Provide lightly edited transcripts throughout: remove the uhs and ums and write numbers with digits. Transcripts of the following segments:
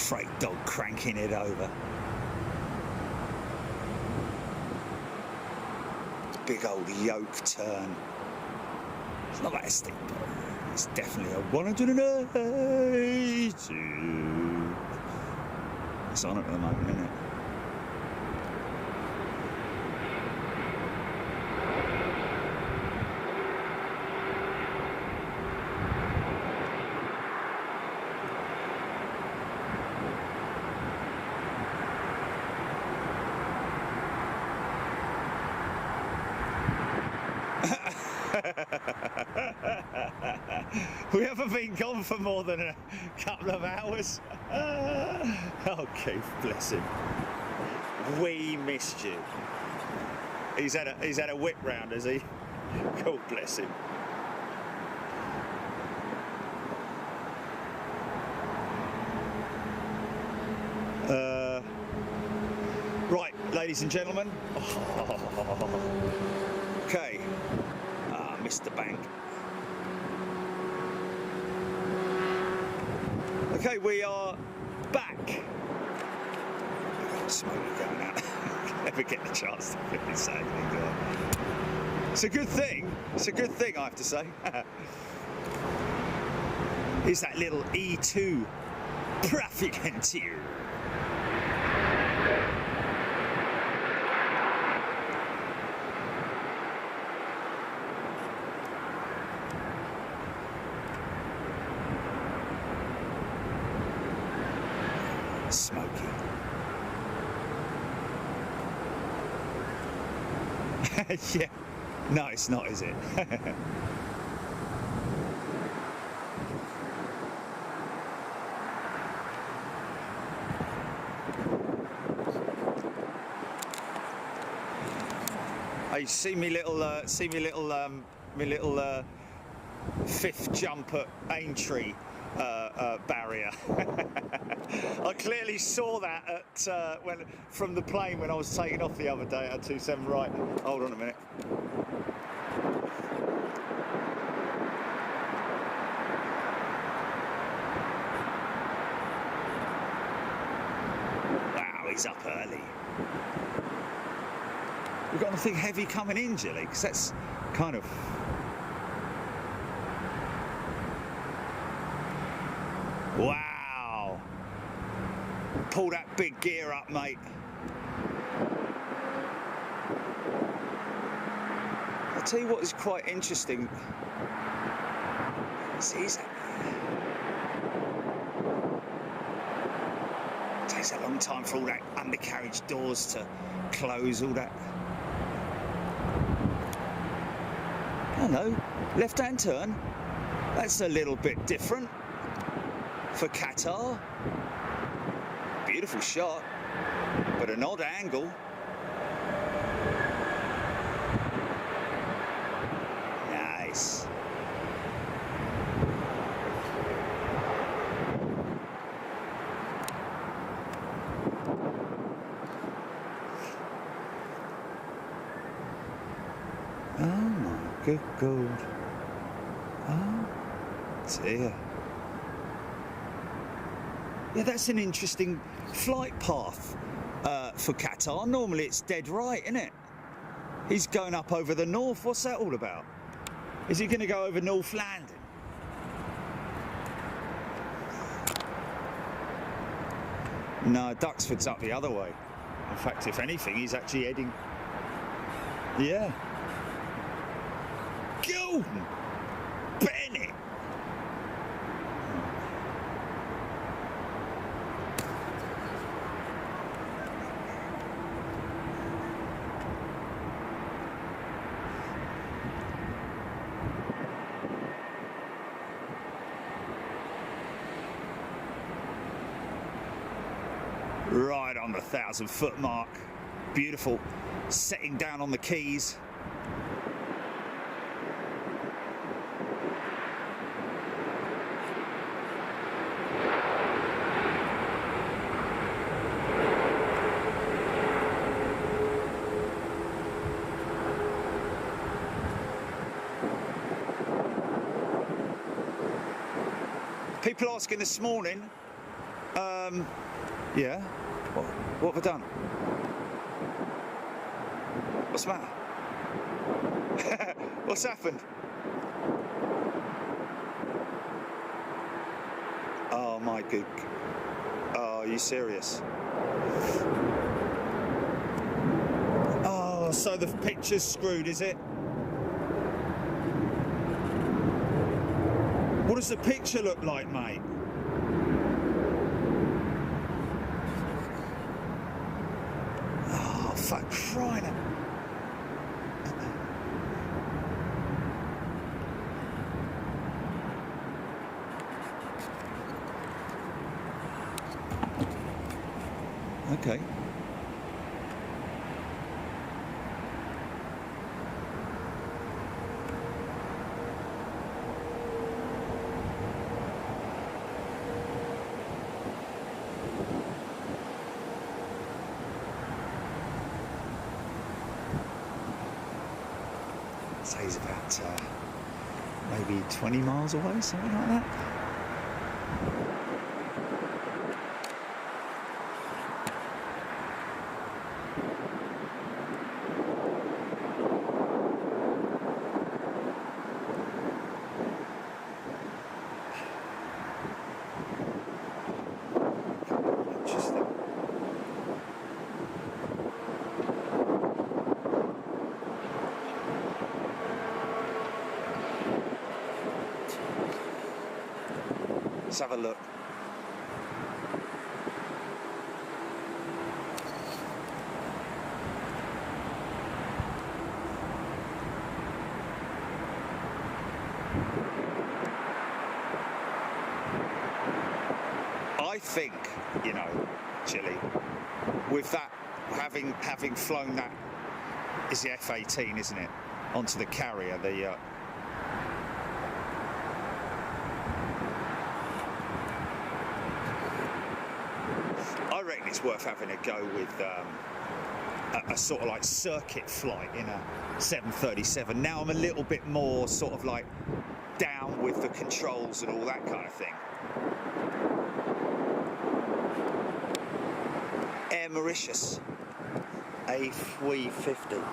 Freight dog cranking it over. Big old yoke turn. It's not that steep, but it's definitely a 180. It's on it at the moment, isn't it? We haven't been gone for more than a couple of hours. Oh, Keith, bless him. We missed you. He's had a whip round, has he? God bless him. Right, ladies and gentlemen. Okay. Missed the bank. Okay, we are back. Smoke going out. Never get the chance to really say anything, do I? It's a good thing. It's a good thing, I have to say. Here's that little E2 Prafigentir. Smoky. Yeah. No, it's not, is it? I see me little, my little fifth jump at Aintree barrier. I clearly saw that at from the plane when I was taking off the other day at 27 right. Hold on a minute. Wow, he's up early. We've got anything heavy coming in, Jilly, because that's kind of. Wow! Pull that big gear up, mate. I'll tell you what is quite interesting. See, it takes a long time for all that undercarriage doors to close, all that. I don't know, left-hand turn. That's a little bit different. For Qatar, beautiful shot, but an odd angle. Nice. Oh my good God. Oh dear. Yeah, that's an interesting flight path for Qatar. Normally it's dead right, isn't it? He's going up over the north. What's that all about? Is he going to go over North London? No, Duxford's up the other way. In fact, if anything, he's actually heading... Yeah. Go! Bennett! Right on the 1,000-foot mark. Beautiful. Setting down on the keys. People asking this morning, Yeah. What have I done? What's the matter? What's happened? Oh my good. Oh, are you serious? Oh, so the picture's screwed, is it? What does the picture look like, mate? Oh, for crying out. Okay. Say he's about maybe 20 miles away, something like that. Let's have a look. I think, you know, Chile, with that, having flown that, is the F-18, isn't it, onto the carrier, the I reckon it's worth having a go with a sort of like circuit flight in a 737. Now I'm a little bit more sort of like down with the controls and all that kind of thing. Air Mauritius A380.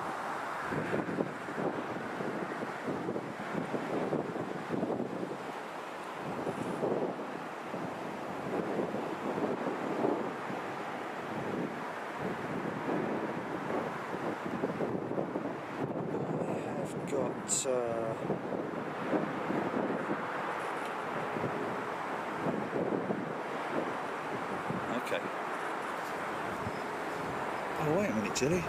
Okay. Oh, wait a minute, Jilly.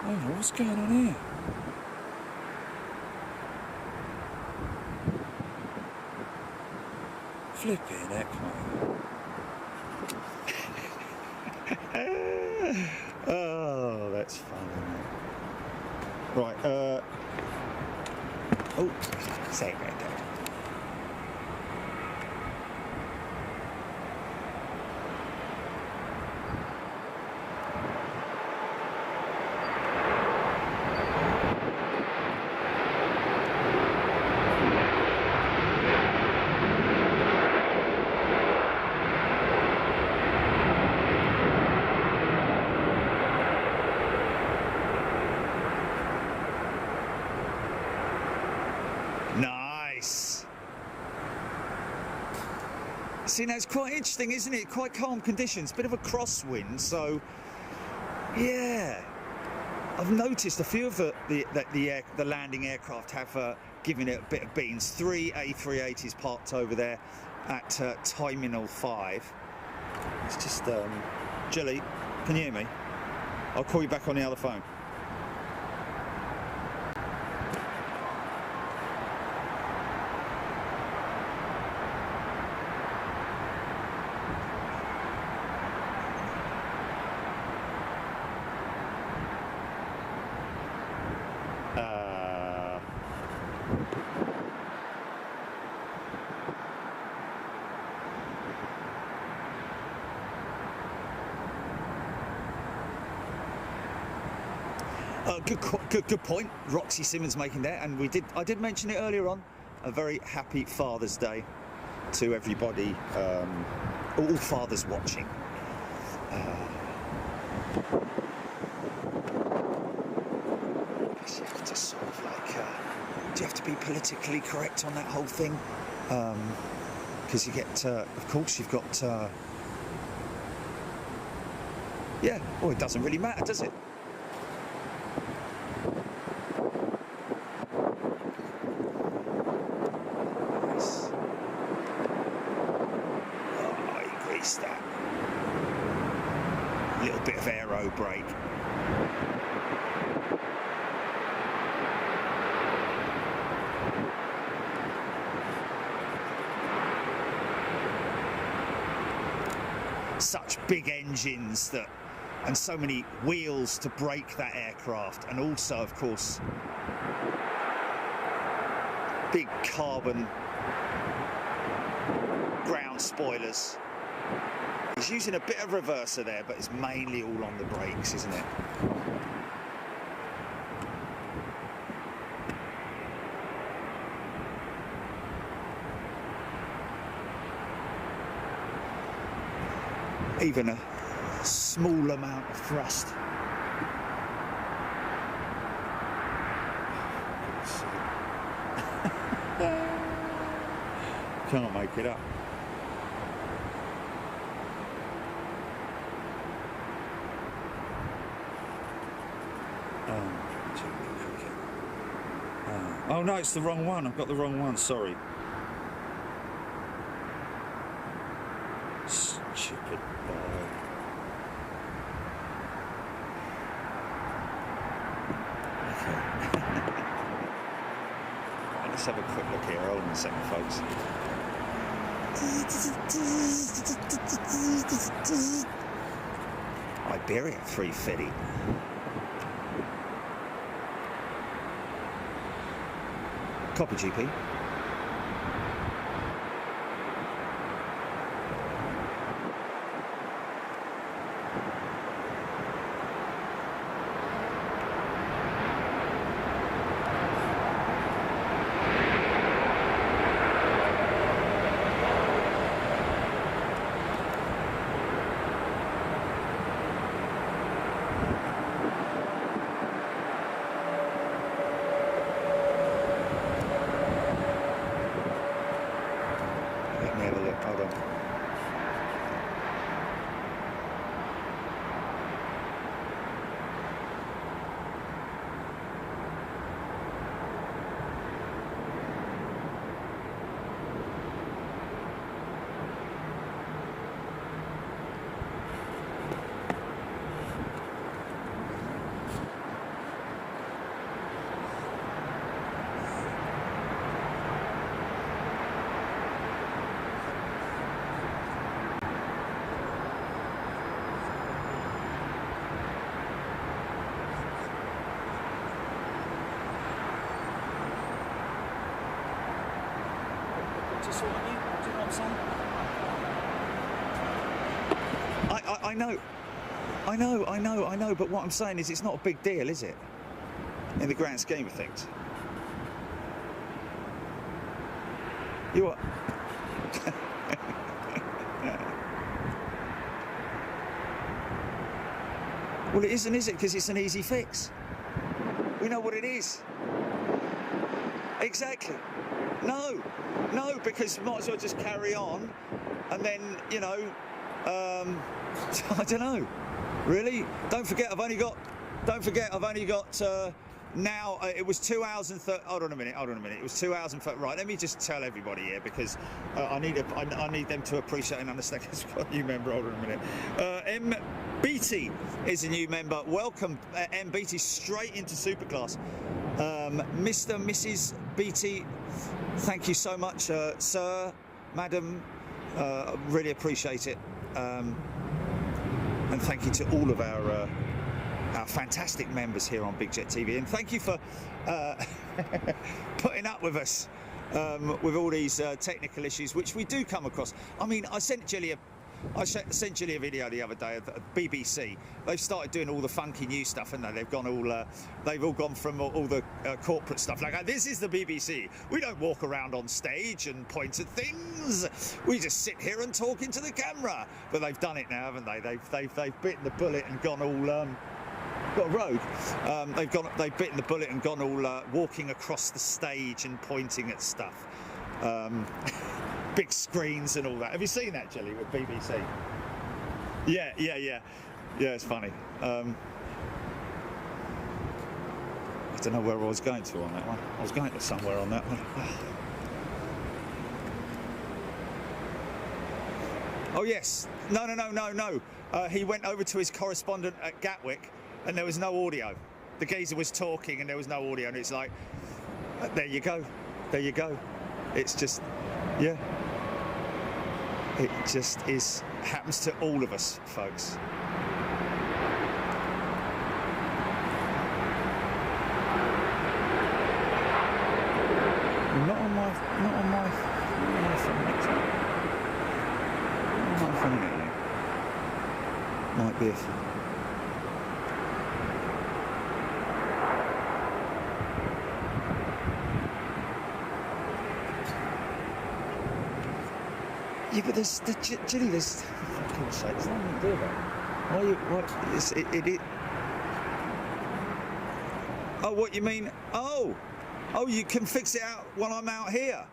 Oh, what's going on here? Flipping heck, mate. Oh, that's funny, mate. Right, oh, say it right there. Nice. See, now it's quite interesting, isn't it? Quite calm conditions, bit of a crosswind, so yeah. I've noticed a few of the landing aircraft have given it a bit of beans. 3 A380s parked over there at Terminal 5. It's just, Jilly, can you hear me? I'll call you back on the other phone. Good point. Roxy Simmons making there, and I did mention it earlier on. A very happy Father's Day to everybody, all fathers watching. You have to sort of like, do you have to be politically correct on that whole thing? Because you get, of course, you've got, yeah. Well, it doesn't really matter, does it? That little bit of aero brake. Such big engines that, and so many wheels to brake that aircraft, and also, of course, big carbon ground spoilers. He's using a bit of reverser there, but it's mainly all on the brakes, isn't it? Even a small amount of thrust. Can't make it up. Oh no, it's the wrong one. I've got the wrong one, sorry. Stupid boy. Right, let's have a quick look here. Hold on a second, folks. Iberia 350. Copy, GP. I know, but what I'm saying is it's not a big deal, is it? In the grand scheme of things. You what? Well, it isn't, is it? Because it's an easy fix. We know what it is. Exactly. No, because you might as well just carry on, and then, you know, I don't know. Really? Don't forget, I've only got now, it was 2 hours and 30, hold on a minute, it was 2 hours and 30, right, let me just tell everybody here, because I need them to appreciate and understand, because we've got a new member, hold on a minute. M. Beatty is a new member, welcome M. Beatty straight into Superclass. Mr. and Mrs. Beatty, thank you so much, sir, madam, really appreciate it. And thank you to all of our fantastic members here on Big Jet TV, and thank you for putting up with us with all these technical issues which we do come across. I mean, I sent Jelly I sent Julie a video the other day of BBC. They've started doing all the funky new stuff, and they've gone all, they've all gone from all the corporate stuff. Like, this is the BBC. We don't walk around on stage and point at things. We just sit here and talk into the camera. But they've done it now, haven't they? They've bitten the bullet and gone all. Got a rogue. They've bitten the bullet and gone all walking across the stage and pointing at stuff. Big screens and all that. Have you seen that, Jelly, with BBC? Yeah, it's funny. I don't know where I was going to on that one. I was going to somewhere on that one. Oh yes. No. He went over to his correspondent at Gatwick, and there was no audio. The geezer was talking, and there was no audio. And it's like, there you go. It's just, yeah. It just happens to all of us, folks. Not on my phone next time. Not on my phone next time. Might be a phone. Yeah, but there's Ginny, there's for goodness sake, there's nothing to do about it. Why you what it Oh, what you mean? Oh, you can fix it out while I'm out here.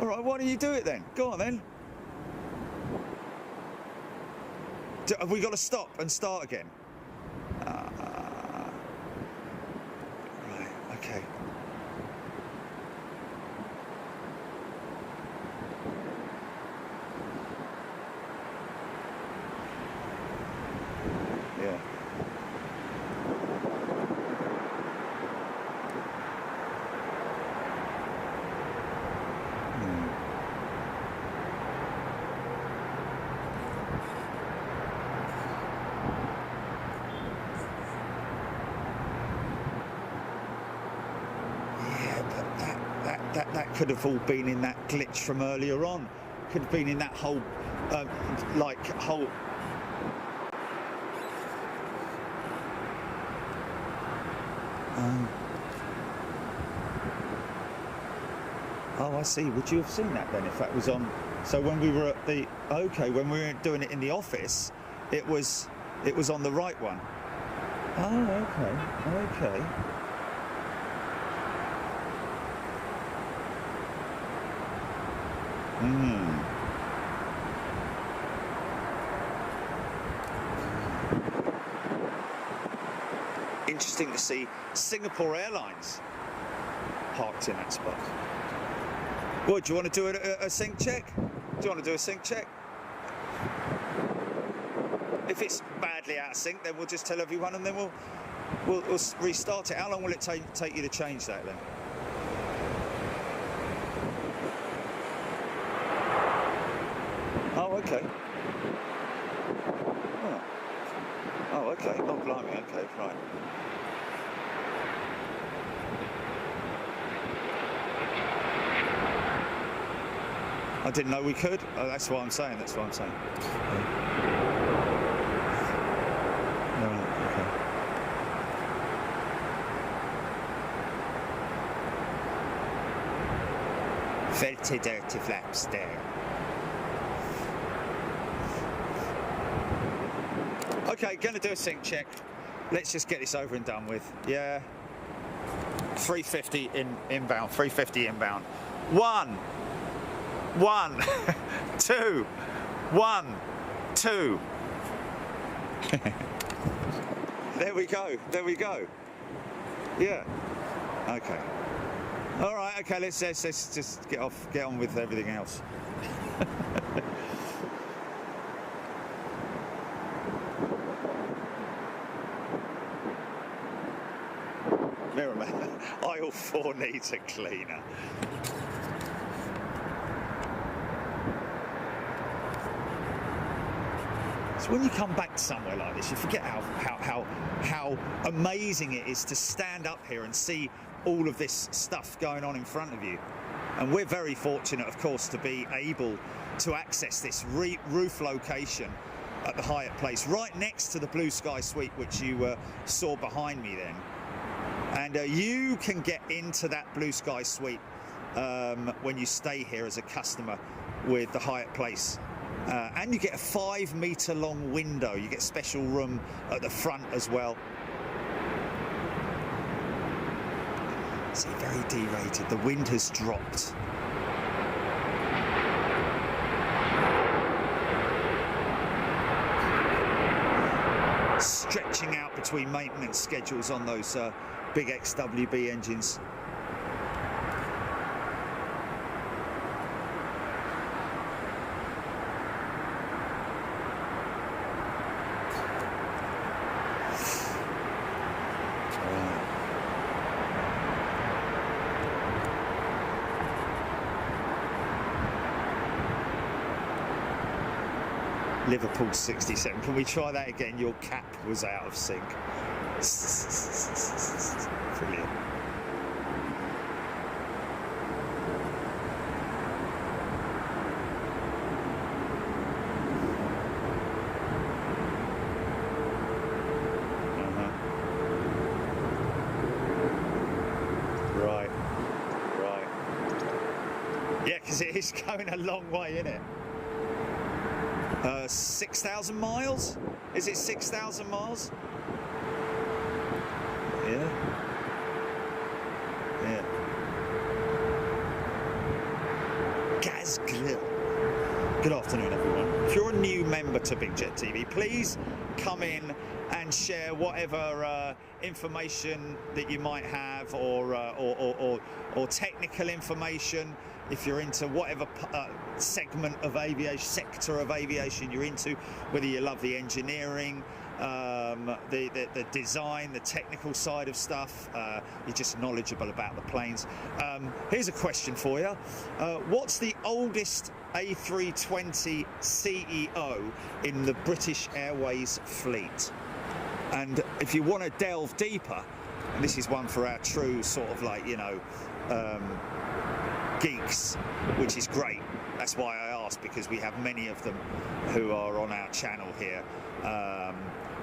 All right, why don't you do it then? Go on then. Have we got to stop and start again? Right, okay. That could have all been in that glitch from earlier on. Could have been in that whole, Oh, I see. Would you have seen that then if that was on? So when we were at the when we were doing it in the office, it was on the right one. Oh, okay. Interesting to see Singapore Airlines parked in that spot. What, do you want to do a sync check? Do you want to do a sync check? If it's badly out of sync, then we'll just tell everyone, and then we'll restart it. How long will it take you to change that then? Oh, okay. Oh, okay. Oh, blimey. Okay, right. I didn't know we could. Oh, that's what I'm saying. Right, okay. Felty dirty flaps there. Okay, going to do a sync check. Let's just get this over and done with. Yeah. 350 inbound. 350 inbound. 1, 2, 1, 2. There we go. Yeah. Okay. All right. Okay. Let's just get on with everything else. Aisle 4 needs a cleaner. So when you come back to somewhere like this, you forget how amazing it is to stand up here and see all of this stuff going on in front of you. And we're very fortunate, of course, to be able to access this roof location at the Hyatt place, right next to the Blue Sky Suite, which you saw behind me then. And you can get into that Blue Sky Suite when you stay here as a customer with the Hyatt place. And you get a 5-meter long window. You get special room at the front as well. See, very D-rated. The wind has dropped. Stretching out between maintenance schedules on those big XWB engines. Liverpool 67. Can we try that again? Your cap was out of sync. Brilliant. Right. Yeah, because it is going a long way, isn't it? 6,000 miles? Is it 6,000 miles? Yeah. Gaz Glill. Good afternoon, everyone. If you're a new member to Big Jet TV, please come in and share whatever information that you might have, or technical information. If you're into whatever segment of aviation, sector of aviation you're into, whether you love the engineering, the design, the technical side of stuff, you're just knowledgeable about the planes. Here's a question for you. What's the oldest A320 CEO in the British Airways fleet? And if you want to delve deeper, and this is one for our true sort of like, you know, geeks, which is great. That's why I asked, because we have many of them who are on our channel here,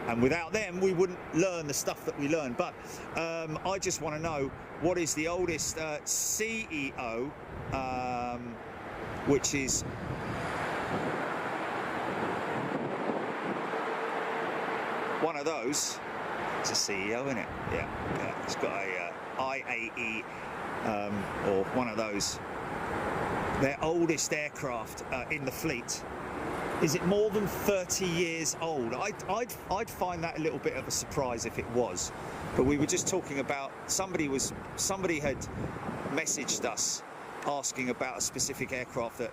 and without them we wouldn't learn the stuff that we learn. But I just want to know, what is the oldest CEO, which is one of those. It's a CEO, isn't it? Yeah. It's got a IAE, or one of those. Their oldest aircraft in the fleet. Is it more than 30 years old? I'd find that a little bit of a surprise if it was. But we were just talking about, somebody had messaged us asking about a specific aircraft, that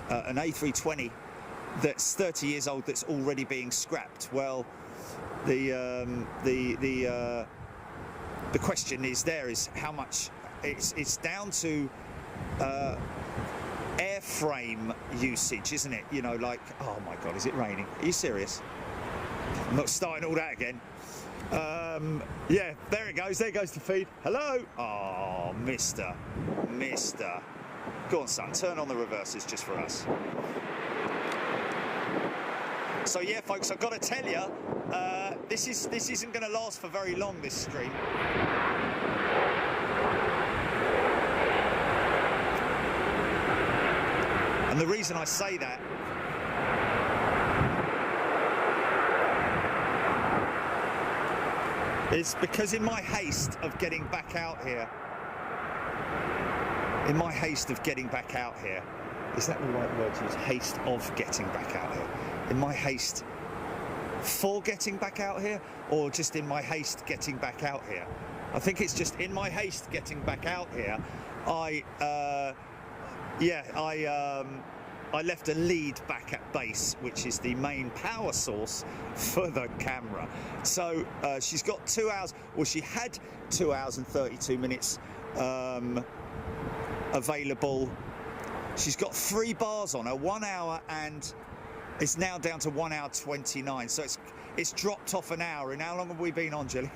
an A320 that's 30 years old that's already being scrapped. Well, the question is how much. It's down to airframe usage, isn't it? You know, like, oh my God, is it raining? Are you serious? I'm not starting all that again. Yeah, there it goes. There goes the feed. Hello. Oh, Mister. Go on, son. Turn on the reversers just for us. So yeah, folks, I've got to tell you, this isn't going to last for very long, this stream. And the reason I say that is because in my haste of getting back out here, is that the right word to use? Haste of getting back out here. In my haste for getting back out here, or just in my haste getting back out here? I think it's just in my haste getting back out here. I left a lead back at base, which is the main power source for the camera. So she's got 2 hours, well, she had 2 hours and 32 minutes available. She's got 3 bars on her, 1 hour, and it's now down to 1 hour 29. So it's dropped off an hour. And how long have we been on, Gilly?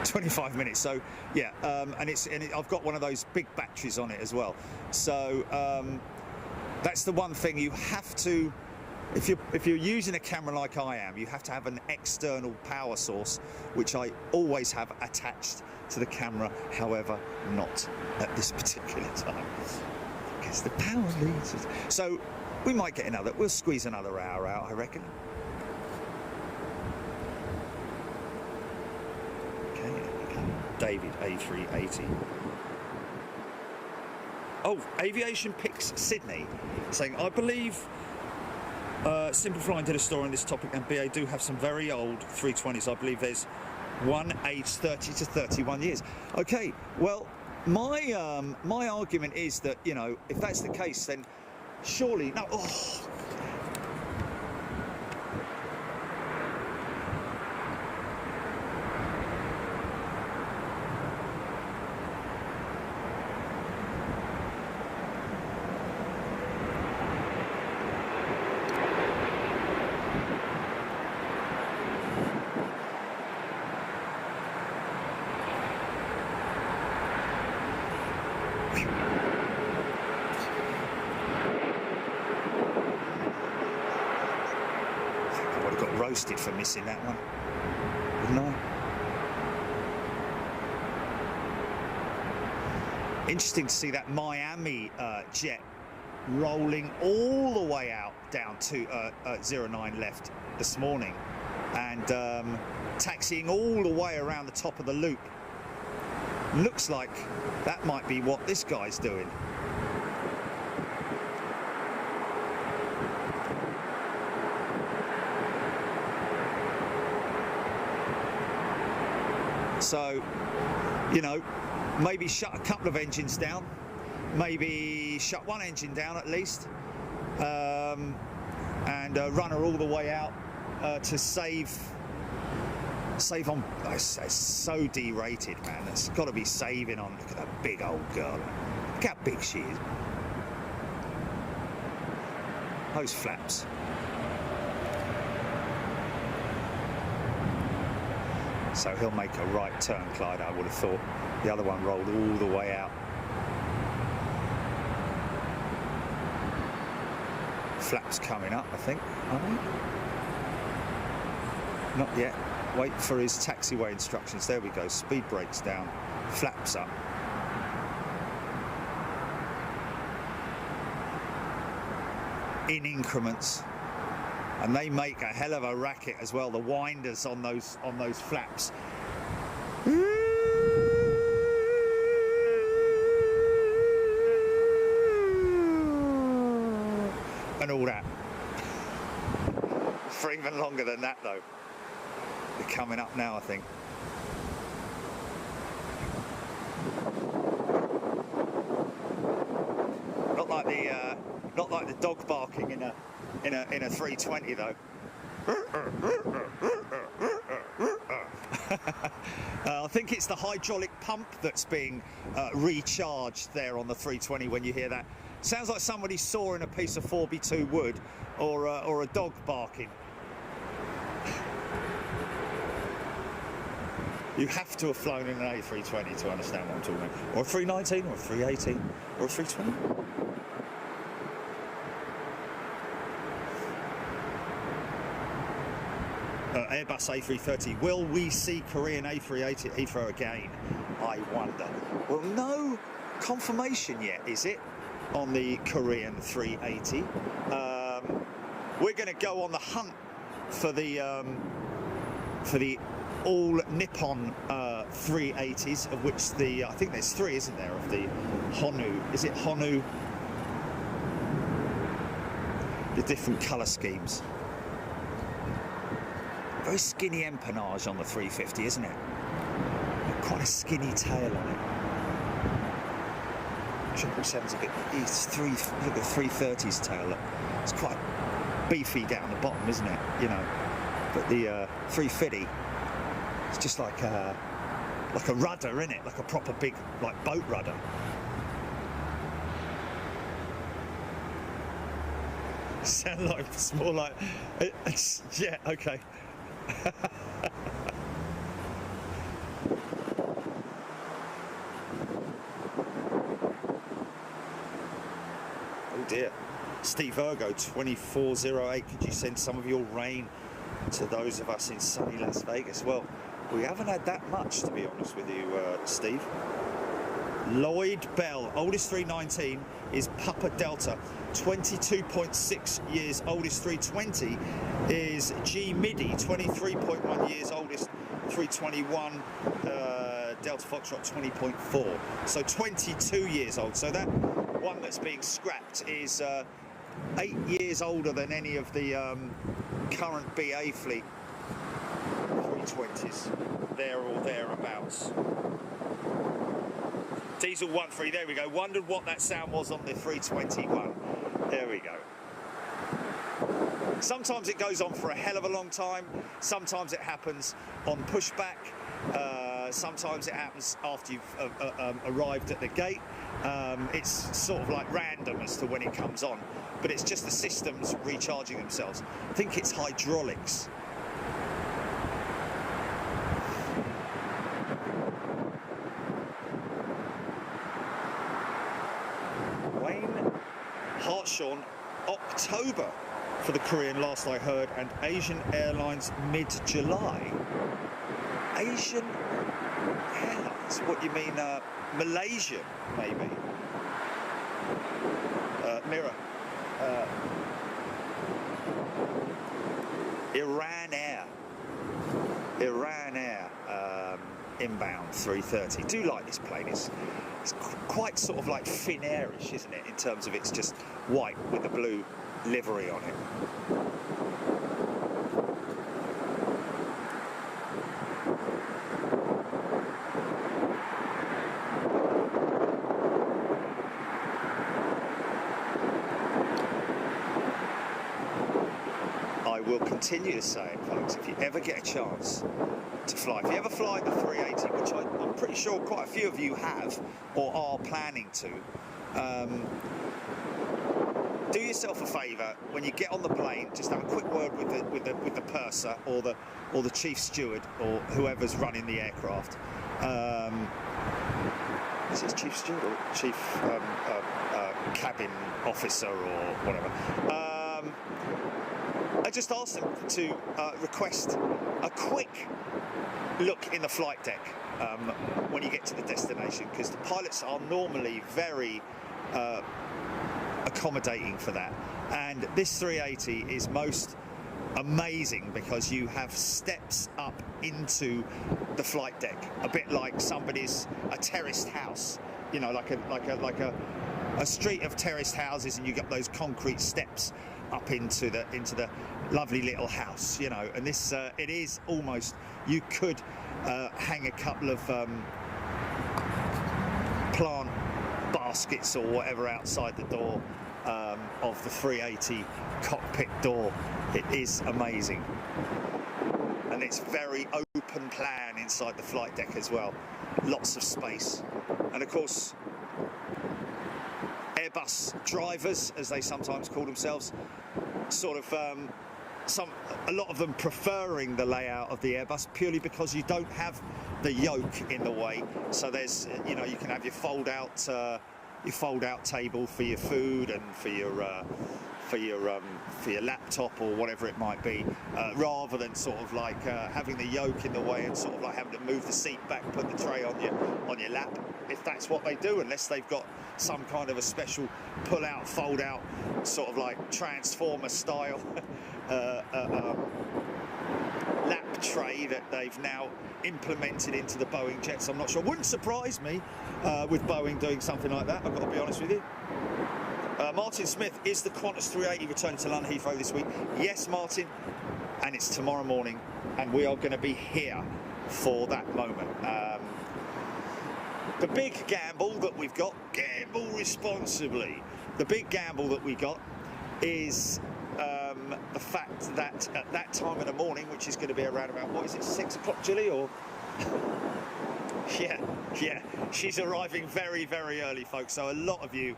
25 minutes. So yeah, and I've got one of those big batteries on it as well. So that's the one thing you have to, if you're using a camera like I am, you have to have an external power source, which I always have attached to the camera. However, not at this particular time, because the power leads us. So we might get another. We'll squeeze another hour out, I reckon. David A380. Oh, Aviation picks Sydney, saying, I believe Simple Flying did a story on this topic, and BA do have some very old 320s. I believe there's one aged 30 to 31 years. Okay, well, my argument is that, you know, if that's the case, then surely, no, oh. Roasted for missing that one, wouldn't I? Interesting to see that Miami jet rolling all the way out down to 09 left this morning, and taxiing all the way around the top of the loop. Looks like that might be what this guy's doing. So, you know, maybe shut a couple of engines down, maybe shut one engine down at least, and run her all the way out to save on. It's so derated, man. It's got to be saving on. Look at that big old girl. Look how big she is. Those flaps. So he'll make a right turn, Clyde, I would have thought. The other one rolled all the way out. Flaps coming up, I think, aren't they? Not yet. Wait for his taxiway instructions. There we go. Speed brakes down. Flaps up. In increments. And they make a hell of a racket as well. The winders on those flaps. And all that. For even longer than that, though. They're coming up now, I think. Not like the dog barking in a 320 though. I think it's the hydraulic pump that's being recharged there on the 320 when you hear that. Sounds like somebody sawing a piece of 4x2 wood, or a dog barking. You have to have flown in an A320 to understand what I'm talking about. Or a 319, or a 380, or a 320. Airbus A330. Will we see Korean A380 at Heathrow again? I wonder. Well, no confirmation yet, is it, on the Korean 380? We're going to go on the hunt for the all Nippon 380s, of which I think there's 3, isn't there, of the Honu. Is it Honu? The different colour schemes. Very skinny empennage on the 350, isn't it? Quite a skinny tail on it. 777's a bit. Look at the 330's tail. Look. It's quite beefy down the bottom, isn't it? You know. But the 350, it's just like a rudder, isn't it? Like a proper big, like, boat rudder. Sound like it's more like. Yeah. Okay. Steve Ergo 2408, could you send some of your rain to those of us in sunny Las Vegas? Well, we haven't had that much, to be honest with you, Steve. Lloyd Bell, oldest 319 is Papa Delta, 22.6 years, oldest 320 is G Midi, 23.1 years, oldest 321, Delta Foxtrot 20.4, so 22 years old. So that one that's being scrapped is 8 years older than any of the current BA fleet 320s, there or thereabouts. Diesel 1.3, there we go. Wondered what that sound was on the 321. There we go. Sometimes it goes on for a hell of a long time. Sometimes it happens on pushback. Sometimes it happens after you've arrived at the gate. It's sort of like random as to when it comes on, but it's just the systems recharging themselves. I think it's hydraulics. Hartshorn, October for the Korean, last I heard, and Asian Airlines mid-July. Asian Airlines? What you mean, Malaysian, maybe? Mirror. Iran Air. Iran Air. Inbound 330. Do like this plane. It's quite sort of like Finnairish, isn't it, in terms of it's just white with the blue livery on it. I will continue to say it, folks, if you ever get a chance to fly, if you ever fly the 380, which I'm pretty sure quite a few of you have or are planning to, do yourself a favour when you get on the plane. Just have a quick word with the purser or the chief steward or whoever's running the aircraft. Is it chief steward or chief cabin officer or whatever? I just asked them to request a quick look in the flight deck when you get to the destination, because the pilots are normally very accommodating for that, and this 380 is most amazing because you have steps up into the flight deck, a bit like a terraced house, you know, like a street of terraced houses, and you got those concrete steps up into the lovely little house, you know. And this it is almost, you could hang a couple of plant baskets or whatever outside the door of the 380 cockpit door. It is amazing, and it's very open plan inside the flight deck as well, lots of space. And of course, Airbus drivers, as they sometimes call themselves, sort of a lot of them preferring the layout of the Airbus purely because you don't have the yoke in the way. So there's, you know, you can have your fold out table for your food and for your laptop or whatever it might be, rather than sort of like having the yoke in the way and sort of like having to move the seat back, put the tray on your lap, if that's what they do, unless they've got some kind of a special pull out, fold out, sort of like transformer style lap tray that they've now implemented into the Boeing jets. I'm not sure. Wouldn't surprise me with Boeing doing something like that, I've got to be honest with you. Martin Smith, is the Qantas 380 returning to London Heathrow this week? Yes, Martin, and it's tomorrow morning, and we are going to be here for that moment. The big gamble that we've got, gamble responsibly, the big gamble that we got is the fact that at that time in the morning, which is going to be around about, what is it, 6 o'clock, Gilly, or? yeah, she's arriving very, very early, folks, so a lot of you,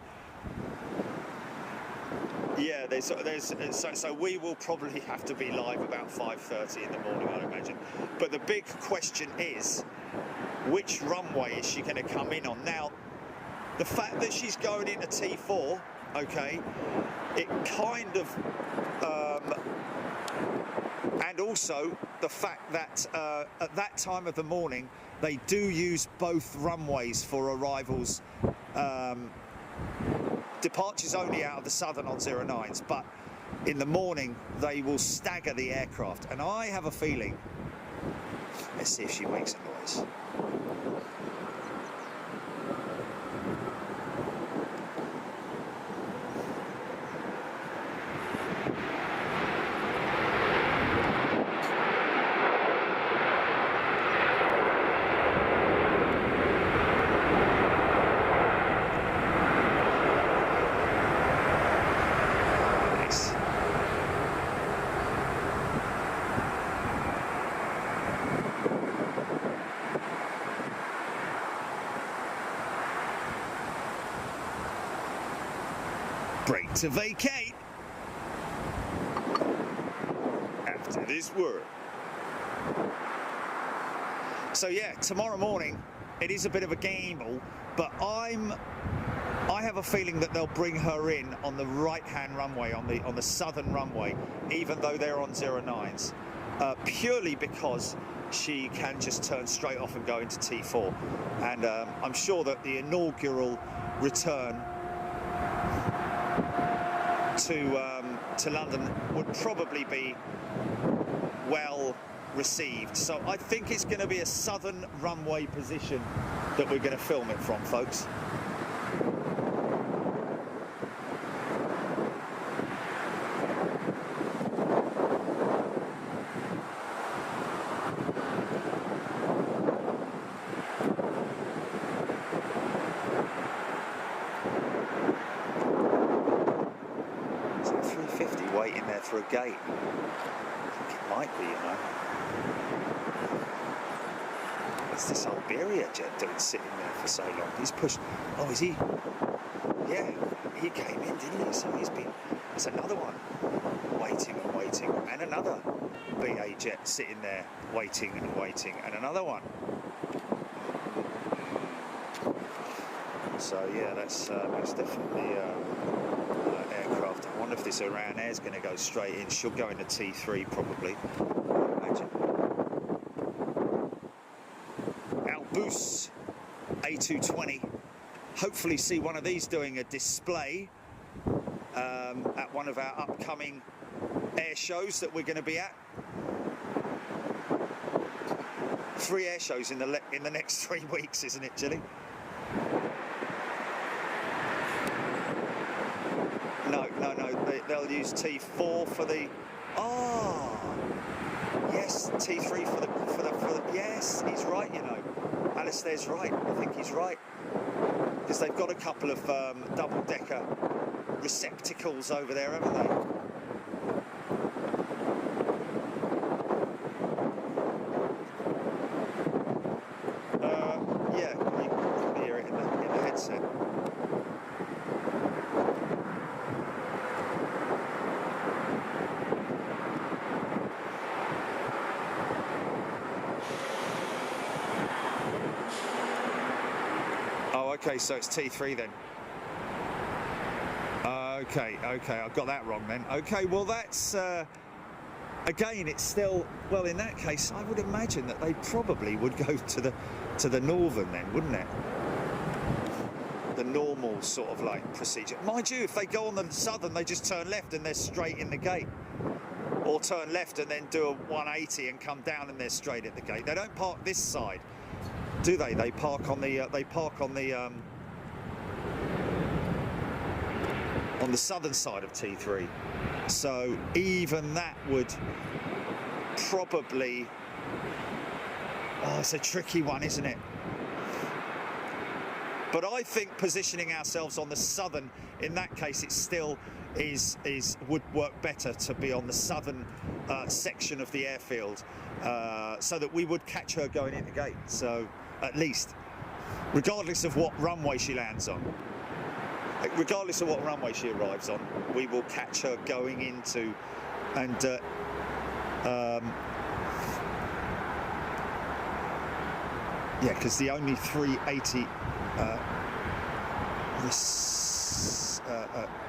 yeah, so we will probably have to be live about 5:30 in the morning, I imagine. But the big question is, which runway is she going to come in on? Now, the fact that she's going into T4 okay, it kind of, and also the fact that at that time of the morning, they do use both runways for arrivals. Departures only out of the Southern on 09s, but in the morning they will stagger the aircraft, and I have a feeling, let's see if she makes a noise. Brake to vacate after this word. So yeah, tomorrow morning it is a bit of a gamble, but I have a feeling that they'll bring her in on the right-hand runway, on the southern runway, even though they're on 09s, purely because she can just turn straight off and go into T4, and I'm sure that the inaugural return to London would probably be well received. So I think it's going to be a southern runway position that we're going to film it from, folks. Waiting there for a gate. I think it might be, you know. What's this Iberia jet doing sitting there for so long? He's pushed. Oh, is he? Yeah, he came in, didn't he? So he's been. There's another one waiting and waiting, and another BA jet sitting there waiting and waiting, and another one. So yeah, that's definitely. Aircraft. I wonder if this Iran Air is going to go straight in. She'll go into T3 probably. Imagine. Albus A220. Hopefully see one of these doing a display at one of our upcoming air shows that we're going to be at. 3 air shows in the next 3 weeks, isn't it, Jilly? No, they'll use T4 for the. Oh, yes, T3 for the. Yes, he's right. You know, Alistair's right. I think he's right, because they've got a couple of double-decker receptacles over there, haven't they? Yeah, you can probably hear it in the headset. Okay, so it's T3 then. Okay, I've got that wrong then. Okay, well that's, again, it's still, well in that case, I would imagine that they probably would go to the northern then, wouldn't it? The normal sort of like procedure. Mind you, if they go on the southern, they just turn left and they're straight in the gate. Or turn left and then do a 180 and come down and they're straight at the gate. They don't park this side, do they? They park on the on the southern side of T3. So even that would probably. Oh, it's a tricky one, isn't it? But I think positioning ourselves on the southern, in that case, it still would work better to be on the southern section of the airfield, so that we would catch her going in the gate. So at least, regardless of what runway she lands on, regardless of what runway she arrives on, we will catch her going into, and yeah, because the only 380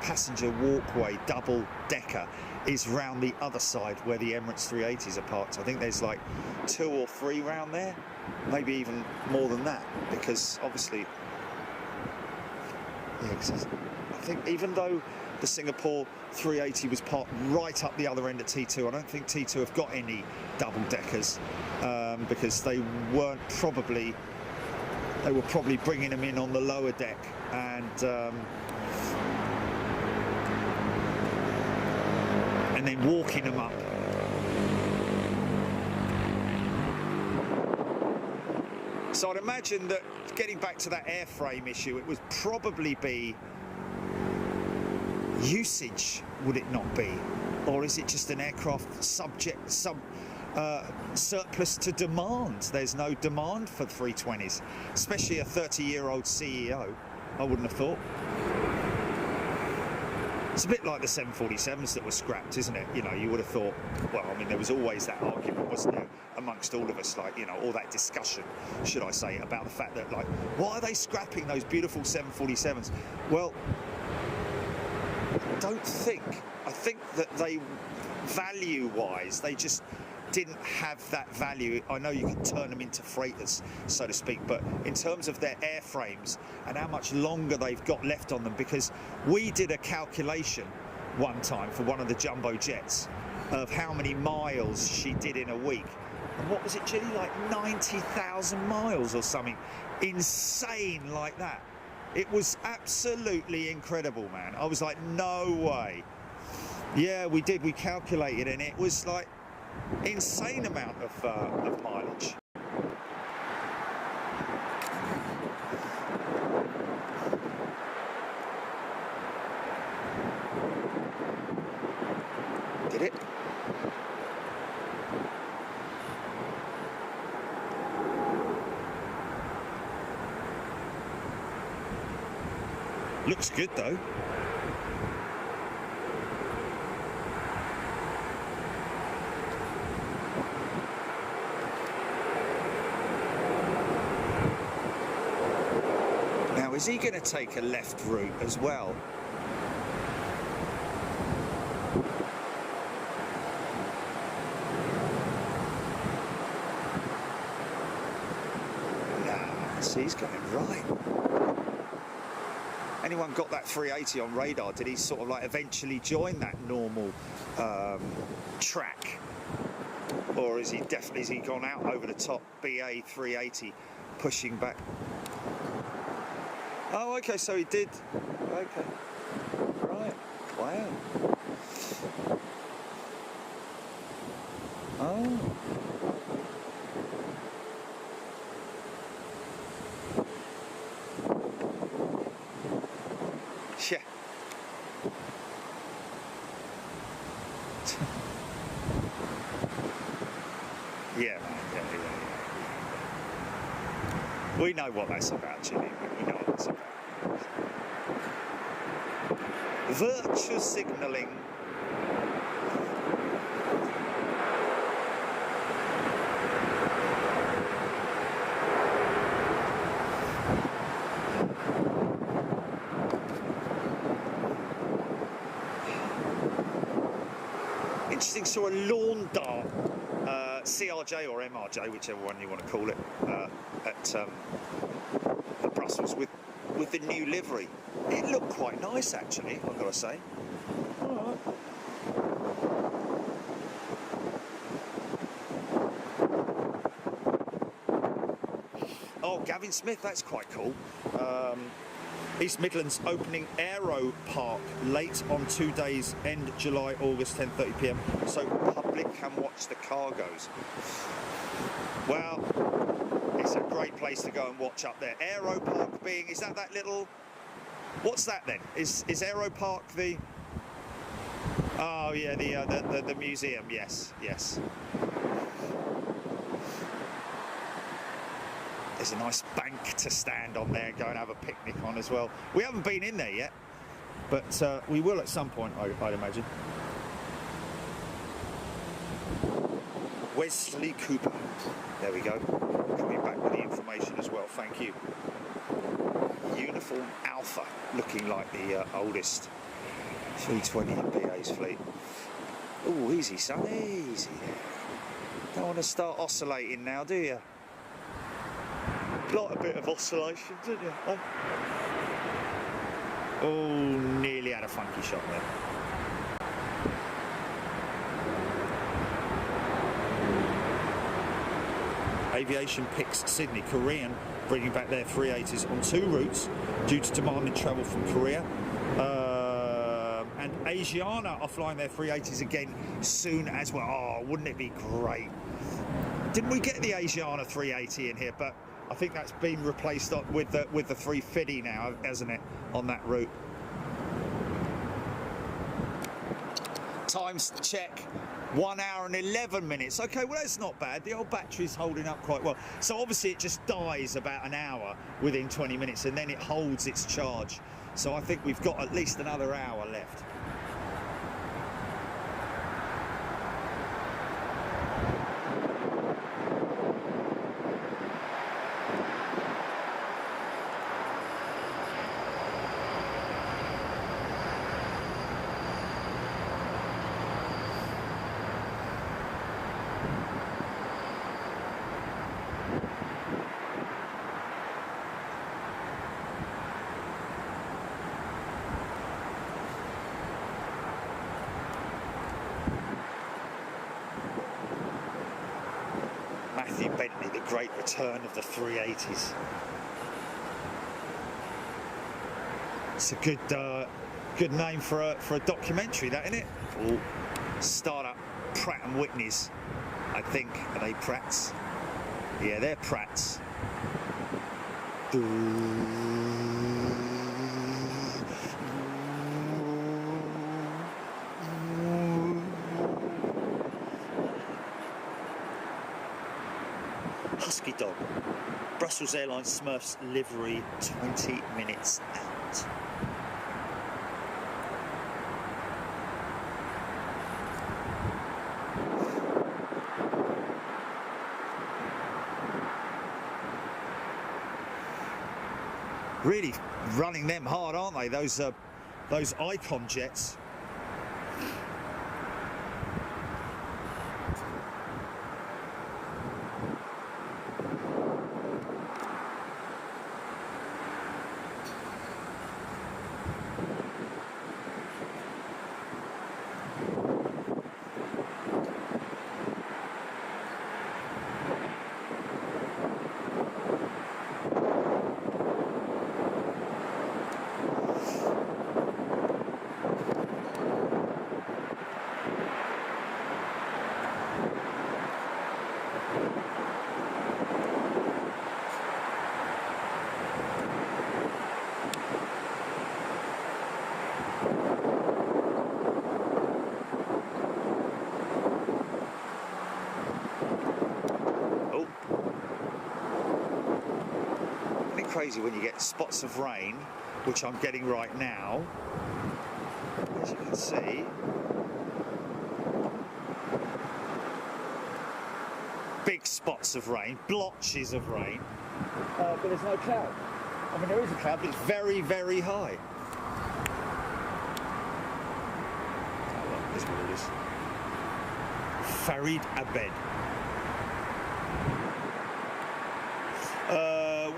passenger walkway double decker is round the other side where the Emirates 380s are parked. I think there's like 2 or 3 round there, maybe even more than that, because obviously, yeah, I think even though the Singapore 380 was parked right up the other end at T2, I don't think T2 have got any double deckers, because they were probably bringing them in on the lower deck and then walking them up. So I'd imagine that, getting back to that airframe issue, it would probably be usage, would it not be? Or is it just an aircraft surplus to demand? There's no demand for 320s, especially a 30-year-old CEO, I wouldn't have thought. It's a bit like the 747s that were scrapped, isn't it? You know, you would have thought, well, I mean, there was always that argument, wasn't there, amongst all of us, like, you know, all that discussion, should I say, about the fact that, like, why are they scrapping those beautiful 747s? Well, I think that they, value-wise, they just didn't have that value. I know you can turn them into freighters, so to speak, but in terms of their airframes and how much longer they've got left on them, because we did a calculation one time for one of the jumbo jets of how many miles she did in a week. And what was it, Chili? Like 90,000 miles or something insane like that. It was absolutely incredible, man. I was like, no way. Yeah, we did. We calculated, and it was like insane amount of mileage. Did it? Looks good though. Now, is he going to take a left route as well? Nah, see, he's going right. Anyone got that 380 on radar? Did he sort of like eventually join that normal track, or is he gone out over the top BA 380 pushing back? Oh, okay, so he did. Okay, right. Wow. Oh. Yeah. Yeah, man. Yeah. We know what that's about, Jimmy. We know what that's about. Virtue signalling. Interesting, saw a lawn dart, CRJ or MRJ, whichever one you want to call it, at Brussels with the new livery. It looked quite nice, actually, I've got to say. All right. Oh, Gavin Smith, that's quite cool. East Midlands opening Aero Park late on 2 days, end July, August, 10:30 p.m. so public can watch the cargoes. Well, it's a great place to go and watch up there. Aero Park being, is that little, what's that then? Is Aero Park the, oh yeah, the museum, yes. There's a nice bank to stand on there and go and have a picnic on as well. We haven't been in there yet, but we will at some point, I'd imagine. Wesley Cooper. There we go. Coming back with the information as well. Thank you. Uniform Alpha, looking like the oldest 320 in BA's fleet. Oh, easy, son, easy. Don't want to start oscillating now, do you? Like a bit of oscillation, don't you? Huh? Oh, nearly had a funky shot there. Aviation picks Sydney. Korean bringing back their 380s on 2 routes due to demand in travel from Korea. And Asiana are flying their 380s again soon as well. Oh, wouldn't it be great? Didn't we get the Asiana 380 in here? But I think that's been replaced with the 350 now, hasn't it, on that route? Times check, 1 hour and 11 minutes. Okay, well, that's not bad. The old battery's holding up quite well. So obviously it just dies about an hour within 20 minutes and then it holds its charge. So I think we've got at least another hour left. The great return of the 380s. It's a good name for a documentary, that, isn't it? Oh, startup Pratt and Whitney's, I think. Are they Pratts? Yeah, they're Pratts. Husky Dog, Brussels Airlines Smurfs livery, 20 minutes out. Really running them hard, aren't they? Those Icon jets. Crazy when you get spots of rain, which I'm getting right now, as you can see. Big spots of rain, blotches of rain, but there's no cloud. I mean, there is a cloud, but it's very, very high. Oh, well, that's what it is. Farid Abed.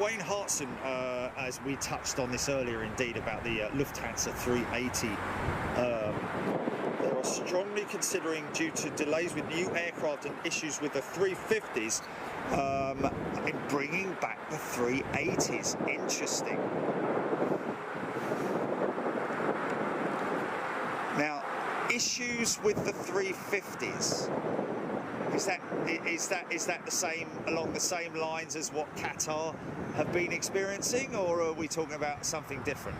Wayne Hartson, as we touched on this earlier indeed about the Lufthansa 380, they are strongly considering, due to delays with new aircraft and issues with the 350s, in bringing back the 380s. Interesting. Now, issues with the 350s. Is that the same, along the same lines as what Qatar have been experiencing, or are we talking about something different?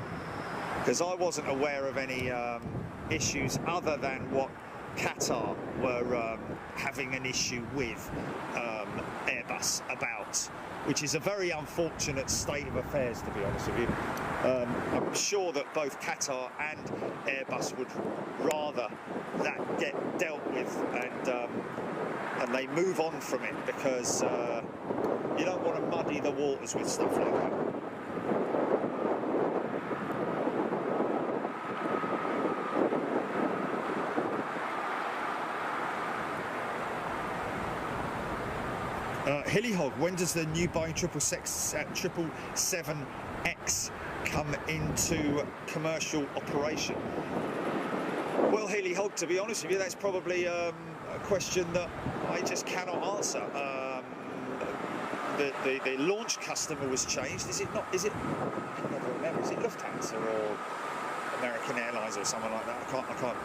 Because I wasn't aware of any issues other than what Qatar were having an issue with Airbus about, which is a very unfortunate state of affairs, to be honest with you. I'm sure that both Qatar and Airbus would rather that get dealt with and they move on from it, because you don't want to muddy the waters with stuff like that. Hilly Hog, when does the new Boeing 777X come into commercial operation? Well, Hilly Hog, to be honest with you, that's probably a question that I just cannot answer. The launch customer was changed. Is it not? Is it? I can never remember. Is it Lufthansa or American Airlines or something like that? I can't.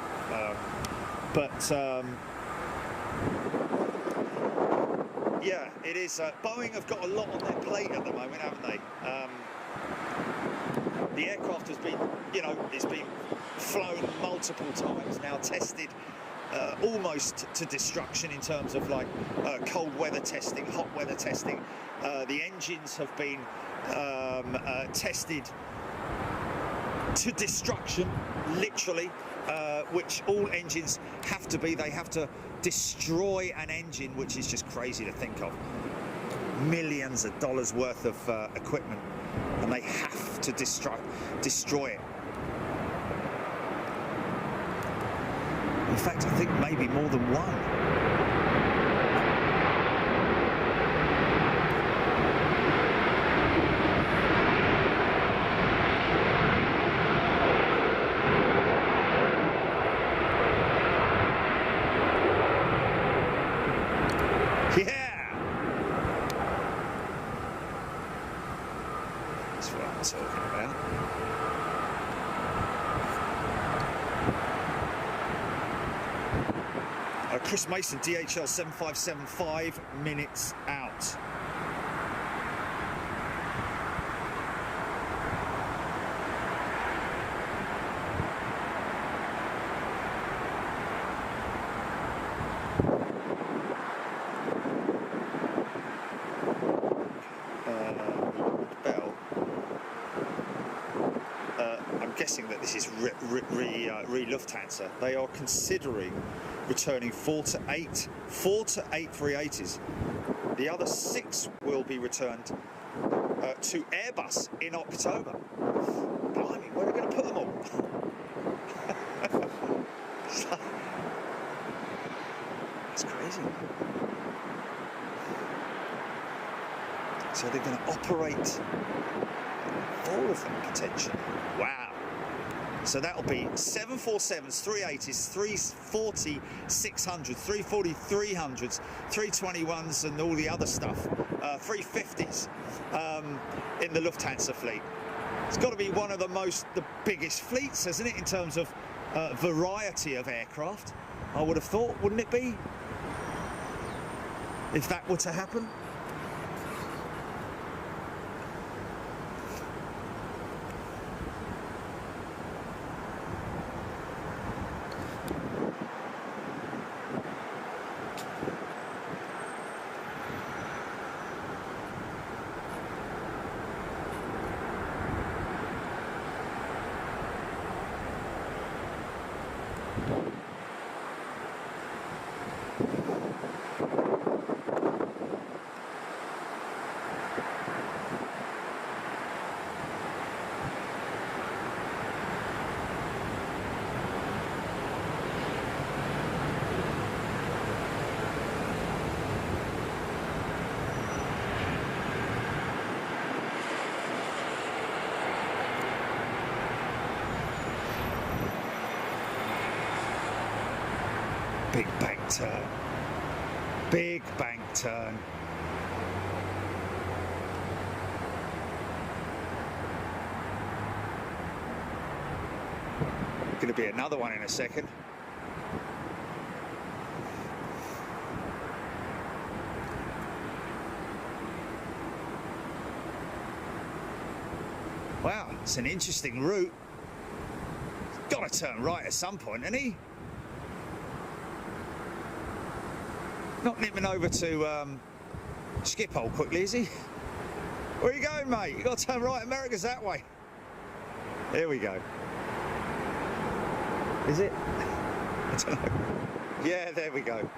Yeah, it is. Boeing have got a lot on their plate at the moment, haven't they? The aircraft has been, it's been flown multiple times now, tested almost to destruction in terms of like cold weather testing, hot weather testing. The engines have been tested to destruction, literally, which all engines have to be. They have to destroy an engine, which is just crazy to think of. Millions of dollars worth of equipment, and they have to destroy it. In fact, I think maybe more than one. Chris Mason, DHL 7575 minutes out. I'm guessing that this is re Lufthansa. They are considering returning 4 to 8 A380s. The other 6 will be returned to Airbus in October. Blimey, where are we going to put them all? It's crazy. So they're going to operate 4 of them potentially. Wow. So that'll be 747s, 380s, 340, 600, 340, 300s, 321s, and all the other stuff. 350s in the Lufthansa fleet. It's got to be one of the biggest fleets, hasn't it, in terms of variety of aircraft? I would have thought, wouldn't it be? If that were to happen. Big bank turn. Big bank turn. Going to be another one in a second. Wow, it's an interesting route. Got to turn right at some point, hasn't he? Not nipping over to Schiphol quickly, is he? Where are you going, mate? You got to turn right. America's that way. Here we go. Is it? I don't know. Yeah, there we go.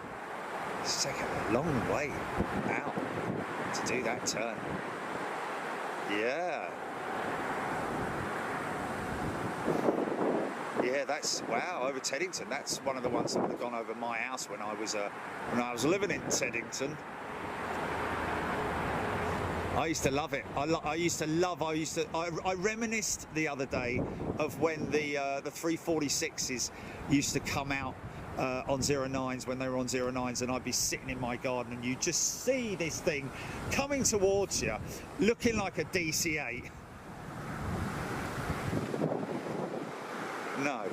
It's taking a long way out to do that turn. Yeah. Yeah, that's, wow, over Teddington. That's one of the ones that would have gone over my house when I was living in Teddington. I used to love it. I reminisced the other day of when the 346s used to come out on 09s, when they were on 09s, and I'd be sitting in my garden and you just see this thing coming towards you, looking like a DC-8. No,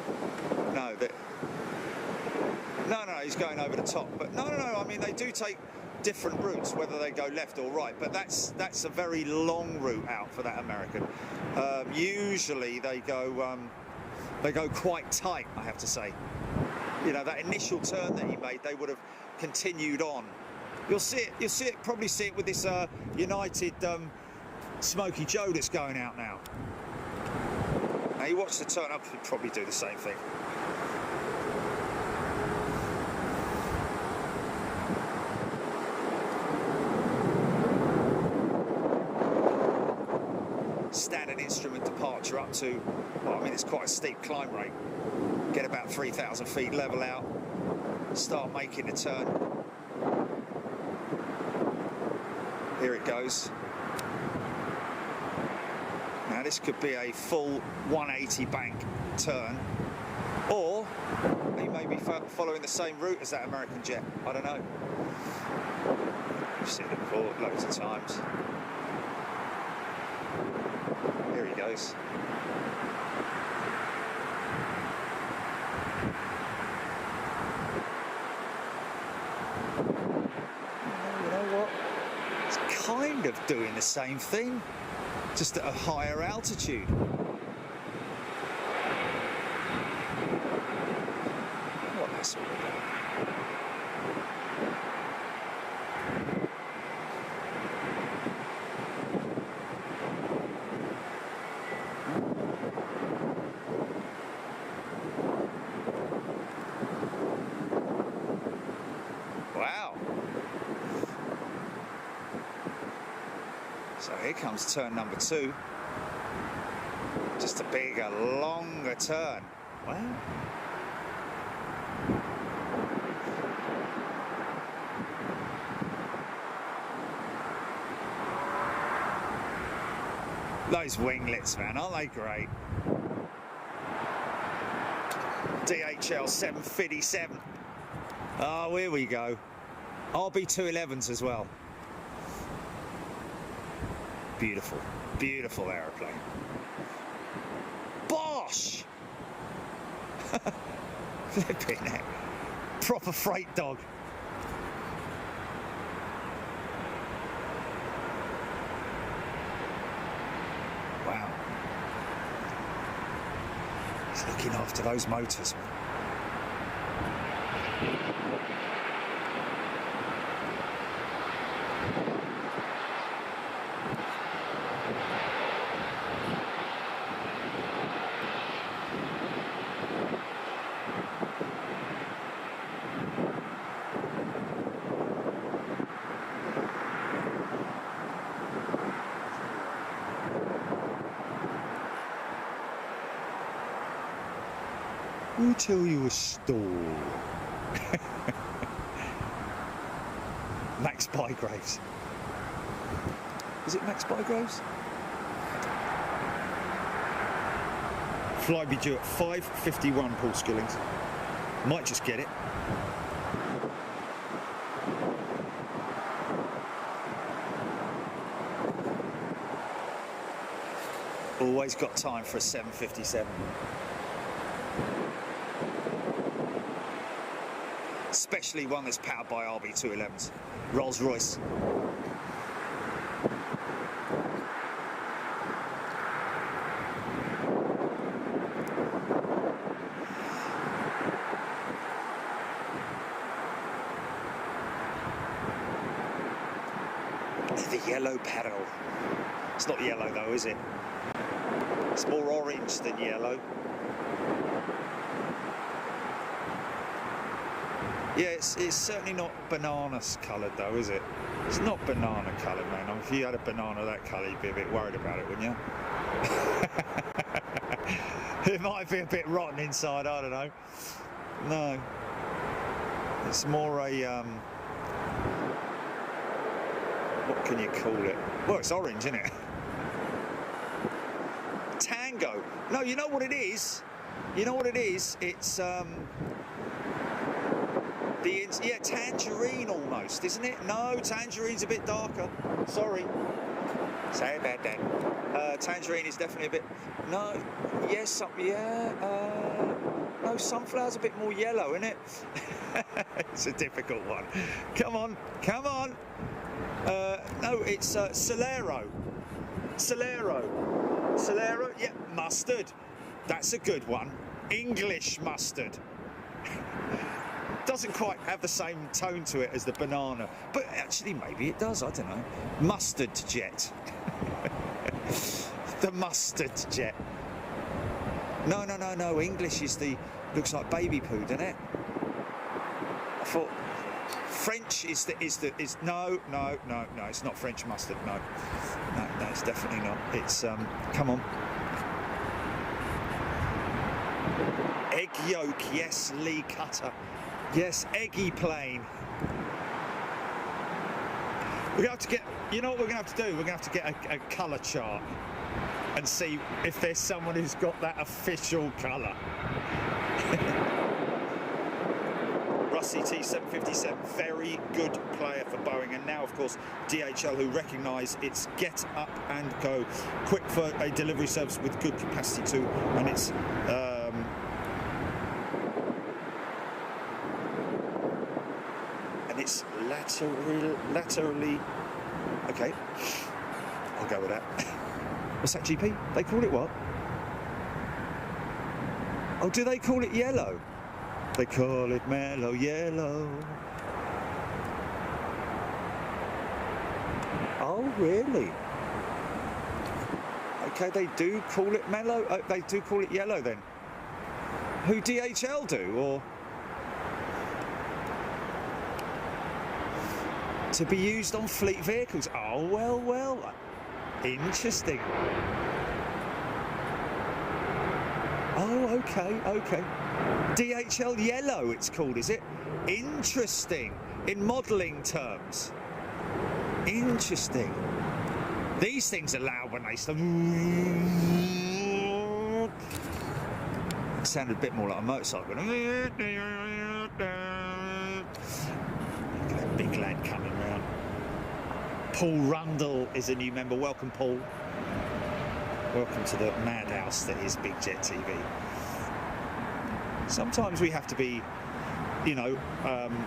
he's going over the top. But no, I mean, they do take different routes, whether they go left or right, but that's a very long route out for that American. Usually they go quite tight, I have to say. You know, that initial turn that he made, they would have continued on. You'll see it, probably see it with this United Smoky Joe that's going out now. Now you watch the turn up, he'd probably do the same thing. Standard instrument departure up to, well, I mean, it's quite a steep climb rate. Get about 3,000 feet, level out, start making the turn. Here it goes. Now this could be a full 180 bank turn, or he may be following the same route as that American jet. I don't know. I've seen it before loads of times. Here he goes. You know what? It's kind of doing the same thing, just at a higher altitude. What that's all about. Wow. So here comes turn number 2. Just a bigger, longer turn. Wow. Those winglets, man, aren't they great? DHL 757. Oh, here we go. RB211s as well. Beautiful, beautiful aeroplane. Bosh! Flipping heck. Proper freight dog. Wow. He's looking after those motors. I'll tell you a story. Max Bygraves. Is it Max Bygraves? Flight be due at 5:51, Paul Skillings. Might just get it. Always got time for a 757. Especially one that's powered by RB211s. Rolls-Royce. The yellow pedal. It's not yellow though, is it? It's more orange than yellow. Yeah, it's certainly not banana coloured though, is it? It's not banana coloured, man. I mean, if you had a banana that colour, you'd be a bit worried about it, wouldn't you? It might be a bit rotten inside, I don't know. No. It's more a, What can you call it? Well, it's orange, isn't it? Tango. No, you know what it is? You know what it is? It's yeah, tangerine almost, isn't it? No, tangerine's a bit darker. Sorry. Sorry about that. Tangerine is definitely a bit. No. Yes. Yeah. No, sunflower's a bit more yellow, isn't it? It's a difficult one. Come on. Come on. No, it's Solero. Solero. Solero. Yeah, mustard. That's a good one. English mustard. Doesn't quite have the same tone to it as the banana, but actually maybe it does, I don't know. Mustard jet. The mustard jet. No, no, no, no, English is the, looks like baby poo, doesn't it? I thought French is no, it's not French mustard, no, it's definitely not. It's, come on. Egg yolk, yes, Lee Cutter. Yes, eggy plane. We're going to have to get, you know what we're going to have to do? We're going to have to get a colour chart and see if there's someone who's got that official colour. Rusty T757, very good player for Boeing, and now of course DHL, who recognise it's get up and go, quick for a delivery service with good capacity too, and it's it's laterally. Okay, I'll go with that. What's that, GP? They call it what? Oh, do they call it yellow? They call it mellow yellow. Oh, really? Okay, they do call it mellow. They do call it yellow then. Who, DHL do, or? To be used on fleet vehicles. Oh, well, interesting. Oh, okay. DHL yellow, it's called, is it? Interesting. In modelling terms. Interesting. These things are loud when they start. It sounded a bit more like a motorcycle. Big lad coming round. Paul Rundle is a new member. Welcome, Paul. Welcome to the madhouse that is Big Jet TV. Sometimes we have to be, you know,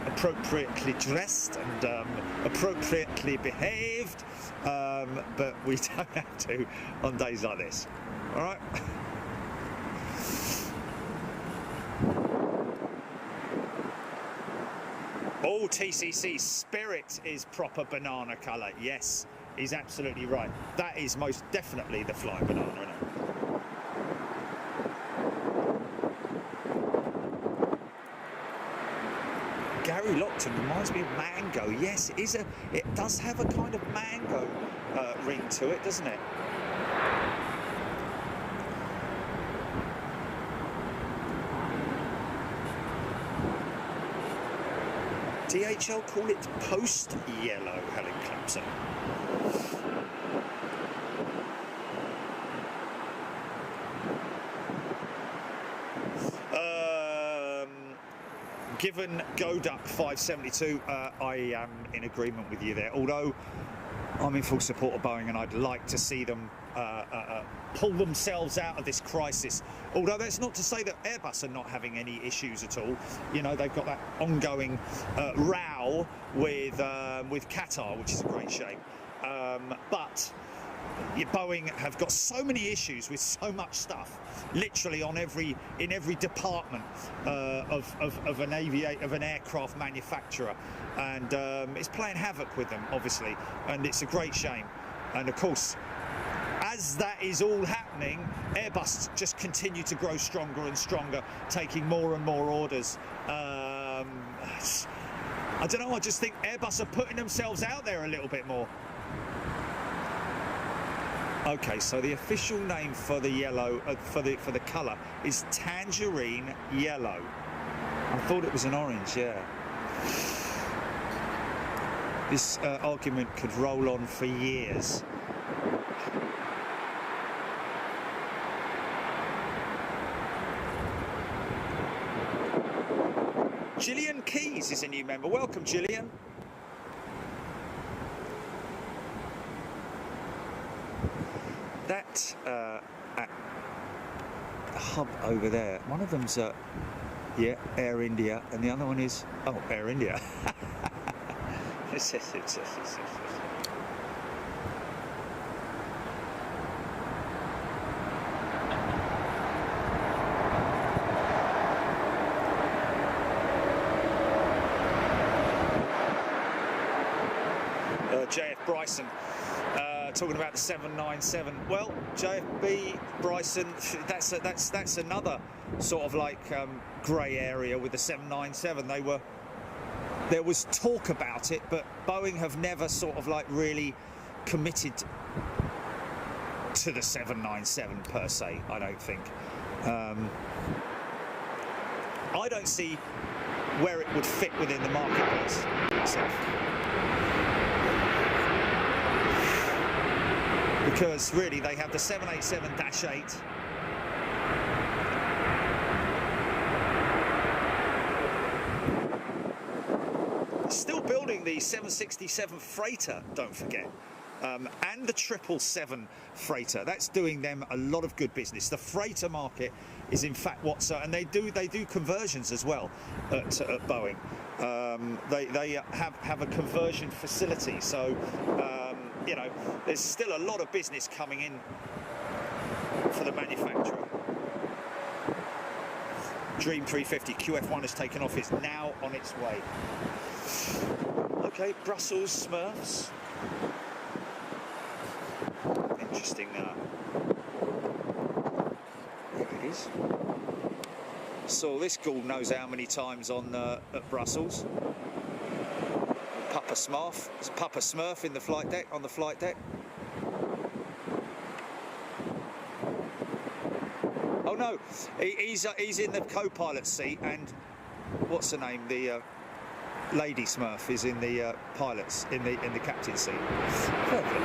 appropriately dressed and appropriately behaved, but we don't have to on days like this. All right. Oh, TCC, Spirit is proper banana colour. Yes, he's absolutely right. That is most definitely the flying banana, isn't it? Gary Lockton reminds me of mango. Yes, it does have a kind of mango ring to it, doesn't it? DHL call it post yellow, Helen Clapson. Given Goduck 572, I am in agreement with you there. Although I'm in full support of Boeing, and I'd like to see them pull themselves out of this crisis. Although that's not to say that Airbus are not having any issues at all. You know, they've got that ongoing row with Qatar, which is a great shame. But Boeing have got so many issues with so much stuff, literally in every department of an aircraft manufacturer, and it's playing havoc with them, obviously, and it's a great shame. And of course, as that is all happening, Airbus just continue to grow stronger and stronger, taking more and more orders. I don't know, I just think Airbus are putting themselves out there a little bit more. Okay, so the official name for the yellow, for the colour, is tangerine yellow. I thought it was an orange, yeah. This argument could roll on for years. Gillian Keys is a new member. Welcome, Gillian. That at the hub over there, one of them's yeah, Air India, and the other one is Air India. JF Bryson talking about the 797. Well, JFB Bryson, that's another sort of like grey area with the 797. There was talk about it, but Boeing have never sort of like really committed to the 797 per se, I don't think. I don't see where it would fit within the marketplace itself. Because really they have the 787-8, still building the 767 freighter, don't forget, and the 777 freighter. That's doing them a lot of good business. The freighter market is in fact what's and they do conversions as well at Boeing. They have a conversion facility, so you know, there's still a lot of business coming in for the manufacturer. Dream 350 QF1 has taken off, it's now on its way. Okay, Brussels Smurfs. Interesting. There it is. Saw this ghoul knows how many times on at Brussels. Papa Smurf. There's Papa Smurf in the flight deck, on the flight deck. Oh no, he's in the co-pilot seat, and what's her name? The Lady Smurf is in the pilots in the captain's seat. Perfect.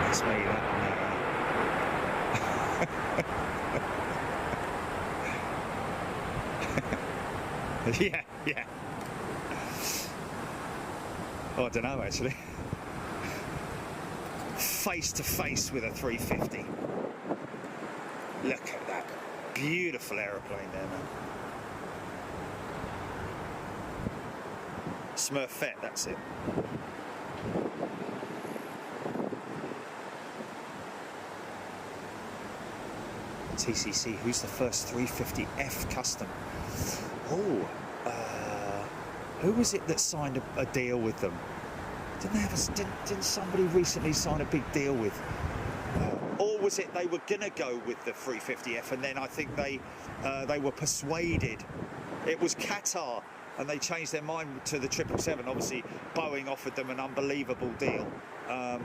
That's me, that one there. Yeah. Oh, I don't know actually. Face to face with a 350. Look at that beautiful aeroplane there, man. Smurfette, that's it. TCC, who's the first 350F custom? Oh, who was it that signed a deal with them? Didn't somebody recently sign a big deal with? Or was it they were gonna go with the 350F, and then I think they were persuaded. It was Qatar, and they changed their mind to the 777. Obviously, Boeing offered them an unbelievable deal. But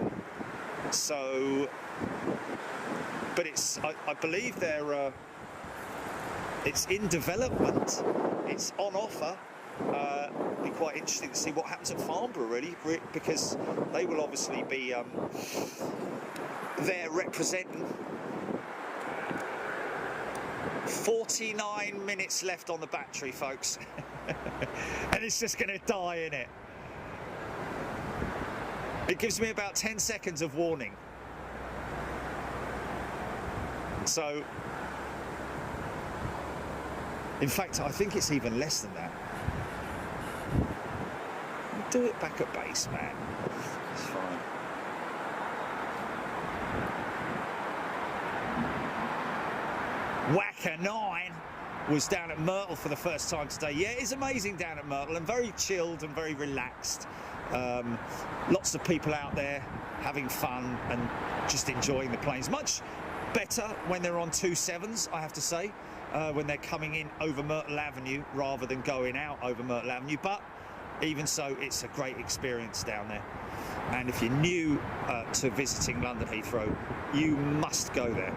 it's I believe it's in development. It's on offer. Be quite interesting to see what happens at Farnborough, really, because they will obviously be there representing. 49 minutes left on the battery, folks. And it's just going to die, innit? It gives me about 10 seconds of warning. So, in fact, I think it's even less than that. Do it back at base, man. It's fine. Whacker 9 was down at Myrtle for the first time today. Yeah, it's amazing down at Myrtle, and very chilled and very relaxed. Lots of people out there having fun and just enjoying the planes. Much better when they're on 2.7s, I have to say, when they're coming in over Myrtle Avenue rather than going out over Myrtle Avenue. But even so, it's a great experience down there. And if you're new to visiting London Heathrow, you must go there.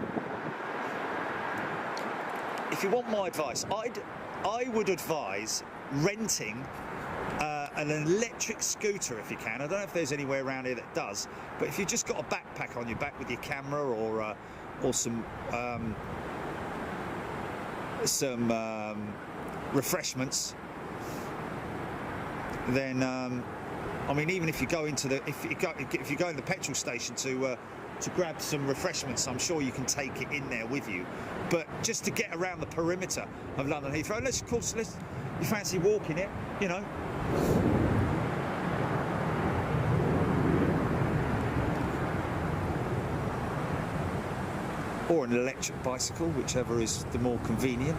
if you want my advice, I would advise renting an electric scooter if you can. I don't know if there's anywhere around here that does, but if you've just got a backpack on your back with your camera or some refreshments, then I mean, even if you go into the if you go in the petrol station to grab some refreshments, I'm sure you can take it in there with you. But just to get around the perimeter of London Heathrow, of course, you fancy walking it, you know. Or an electric bicycle, whichever is the more convenient.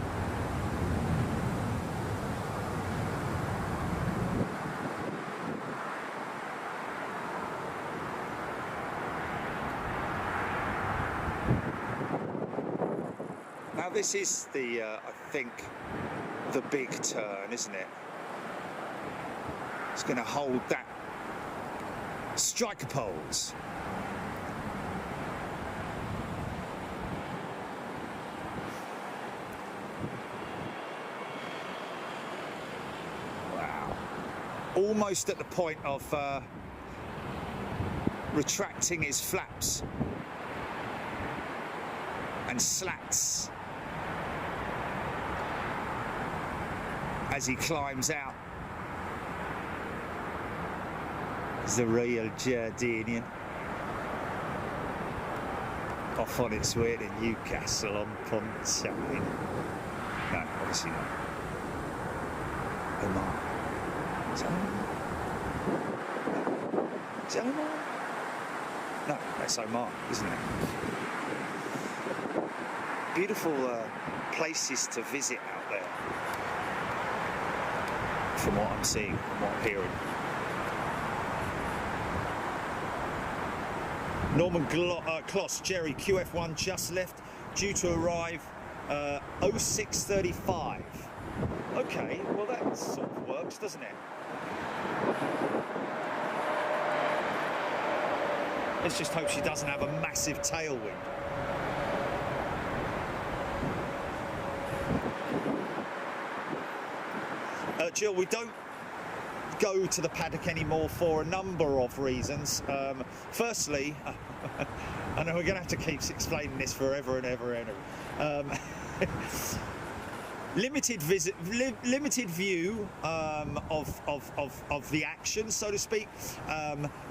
Now this is the, I think, the big turn, isn't it? It's going to hold that striker poles. Almost at the point of retracting his flaps and slats as he climbs out. The Royal Jardinian off on its way to Newcastle on Pontine. No, obviously not. Oman. Is it Oman? No, that's Oman, isn't it? Beautiful places to visit out there, from what I'm seeing and what I'm hearing. Norman Kloss, Jerry, QF1 just left, due to arrive 06:35. Okay, well that sort of works, doesn't it? Let's just hope she doesn't have a massive tailwind. Jill, we don't go to the paddock anymore for a number of reasons. Firstly, I know we're going to have to keep explaining this forever and ever and ever. Limited view of the action, so to speak.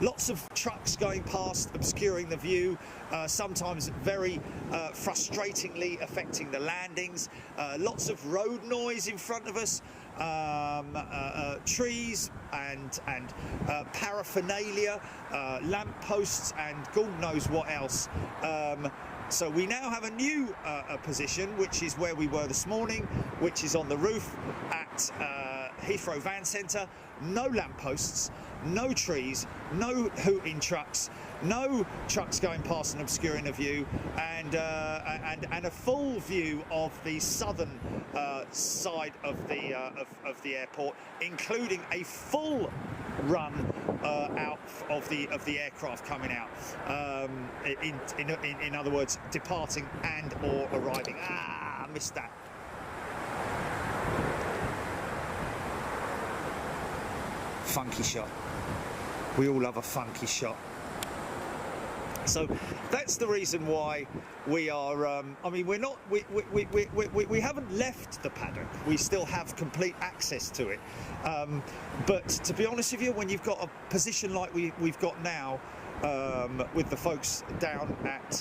Lots of trucks going past, obscuring the view, sometimes very frustratingly affecting the landings. Lots of road noise in front of us, trees and paraphernalia, lamp posts, and God knows what else. So we now have a new position, which is where we were this morning, which is on the roof at Heathrow Van Centre. No lampposts, no trees, no hooting trucks, no trucks going past and obscuring the view, and a full view of the southern side of the airport, including a full run out of the aircraft coming out. In other words, departing and or arriving. I missed that. Funky shot. We all love a funky shot. So that's the reason why we are. I mean, we're not. We haven't left the paddock. We still have complete access to it. But to be honest with you, when you've got a position like we've got now, with the folks down at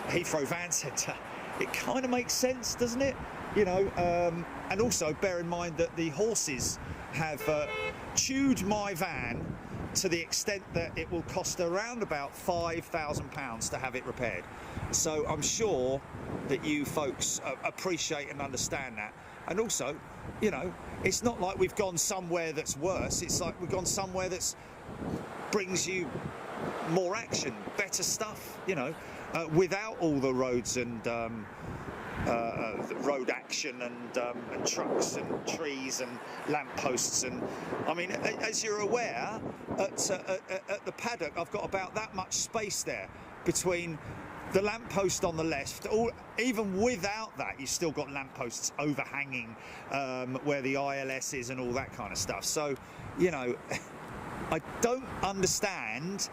Heathrow Van Centre, it kind of makes sense, doesn't it? You know. And also bear in mind that the horses have chewed my van to the extent that it will cost around about £5,000 to have it repaired. So I'm sure that you folks appreciate and understand that. And also, you know, it's not like we've gone somewhere that's worse. It's like we've gone somewhere that's brings you more action, better stuff, you know, without all the roads and road action and trucks and trees and lampposts. And I mean, as you're aware, at the paddock I've got about that much space there between the lamppost on the left, even without that, you've still got lampposts overhanging where the ILS is and all that kind of stuff. So, you know, I don't understand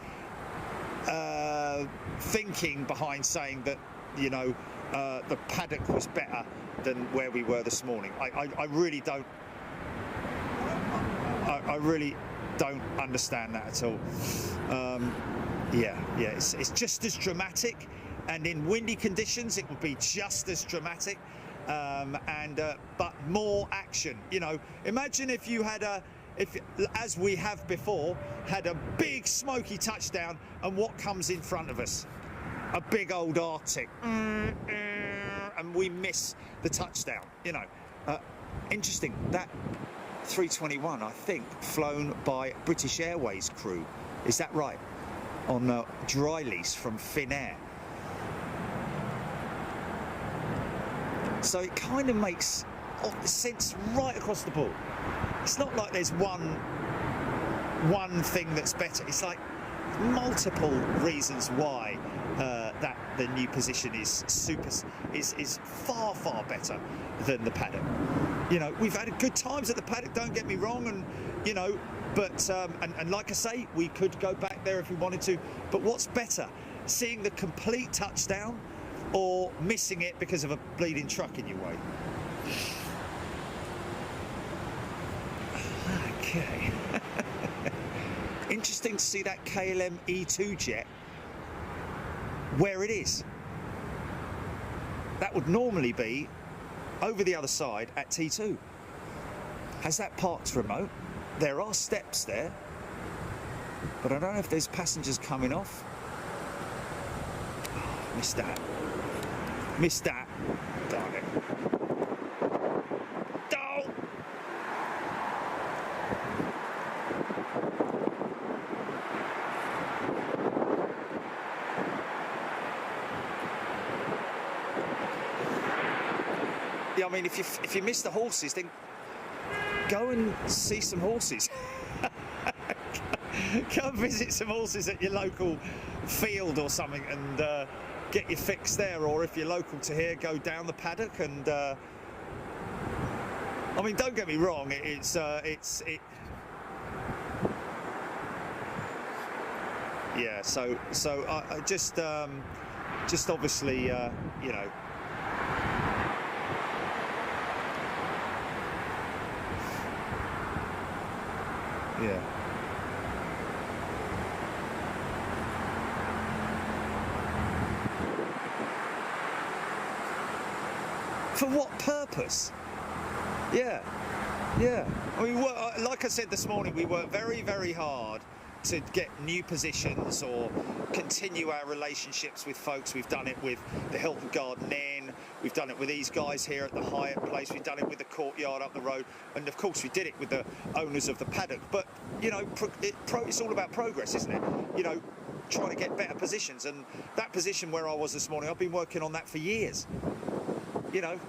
thinking behind saying that, you know, the paddock was better than where we were this morning. I really don't. I really don't understand that at all. Yeah, it's just as dramatic, and in windy conditions it would be just as dramatic, but more action. You know, imagine if you had as we have before, had a big smoky touchdown, and what comes in front of us? A big old Arctic, and we miss the touchdown. You know, interesting. That 321, I think, flown by British Airways crew. Is that right? On dry lease from Finnair. So it kind of makes sense right across the board. It's not like there's one thing that's better. It's like multiple reasons why that the new position is far better than the paddock. You know, we've had good times at the paddock, don't get me wrong, and you know, but and like I say, we could go back there if we wanted to. But what's better, seeing the complete touchdown or missing it because of a bleeding truck in your way? Okay. Interesting to see that KLM E2 jet where it is. That would normally be over the other side at T2. Has that parked remote? There are steps there, but I don't know if there's passengers coming off. Oh, missed that. Missed that. Darn it. Oh! Yeah, I mean, if you miss the horses, then go and see some horses. Go and visit some horses at your local field or something, and get your fix there. Or if you're local to here, go down the paddock and. I mean, don't get me wrong. Yeah. So I just obviously, you know. Yeah. For what purpose? Yeah. I mean, like I said this morning, we worked very hard to get new positions or continue our relationships with folks. We've done it with the Hilton Garden Inn, we've done it with these guys here at the Hyatt place, we've done it with the Courtyard up the road, and of course we did it with the owners of the paddock. But you know, it's all about progress, isn't it? You know, trying to get better positions, and that position where I was this morning, I've been working on that for years. You know,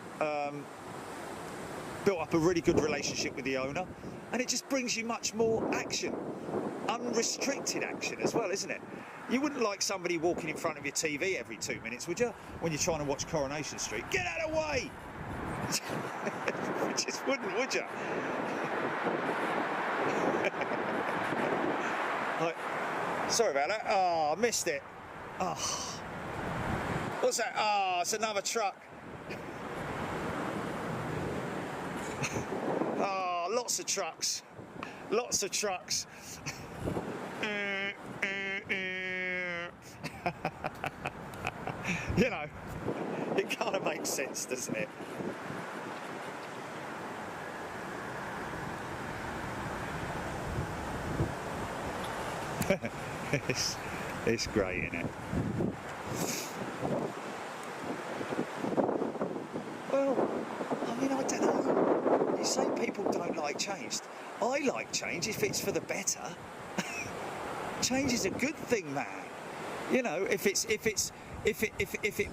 built up a really good relationship with the owner, and it just brings you much more action. Unrestricted action as well, isn't it? You wouldn't like somebody walking in front of your TV every 2 minutes, would you? When you're trying to watch Coronation Street, get out of the way! You just wouldn't, would you? Like, sorry about that. Oh, I missed it. Oh, what's that? Oh, it's another truck. Oh, lots of trucks. Lots of trucks. You know, it kind of makes sense, doesn't it? It's great, isn't it? Well, I mean, I don't know. You say people don't like change. I like change if it's for the better. Change is a good thing, man. You know, if it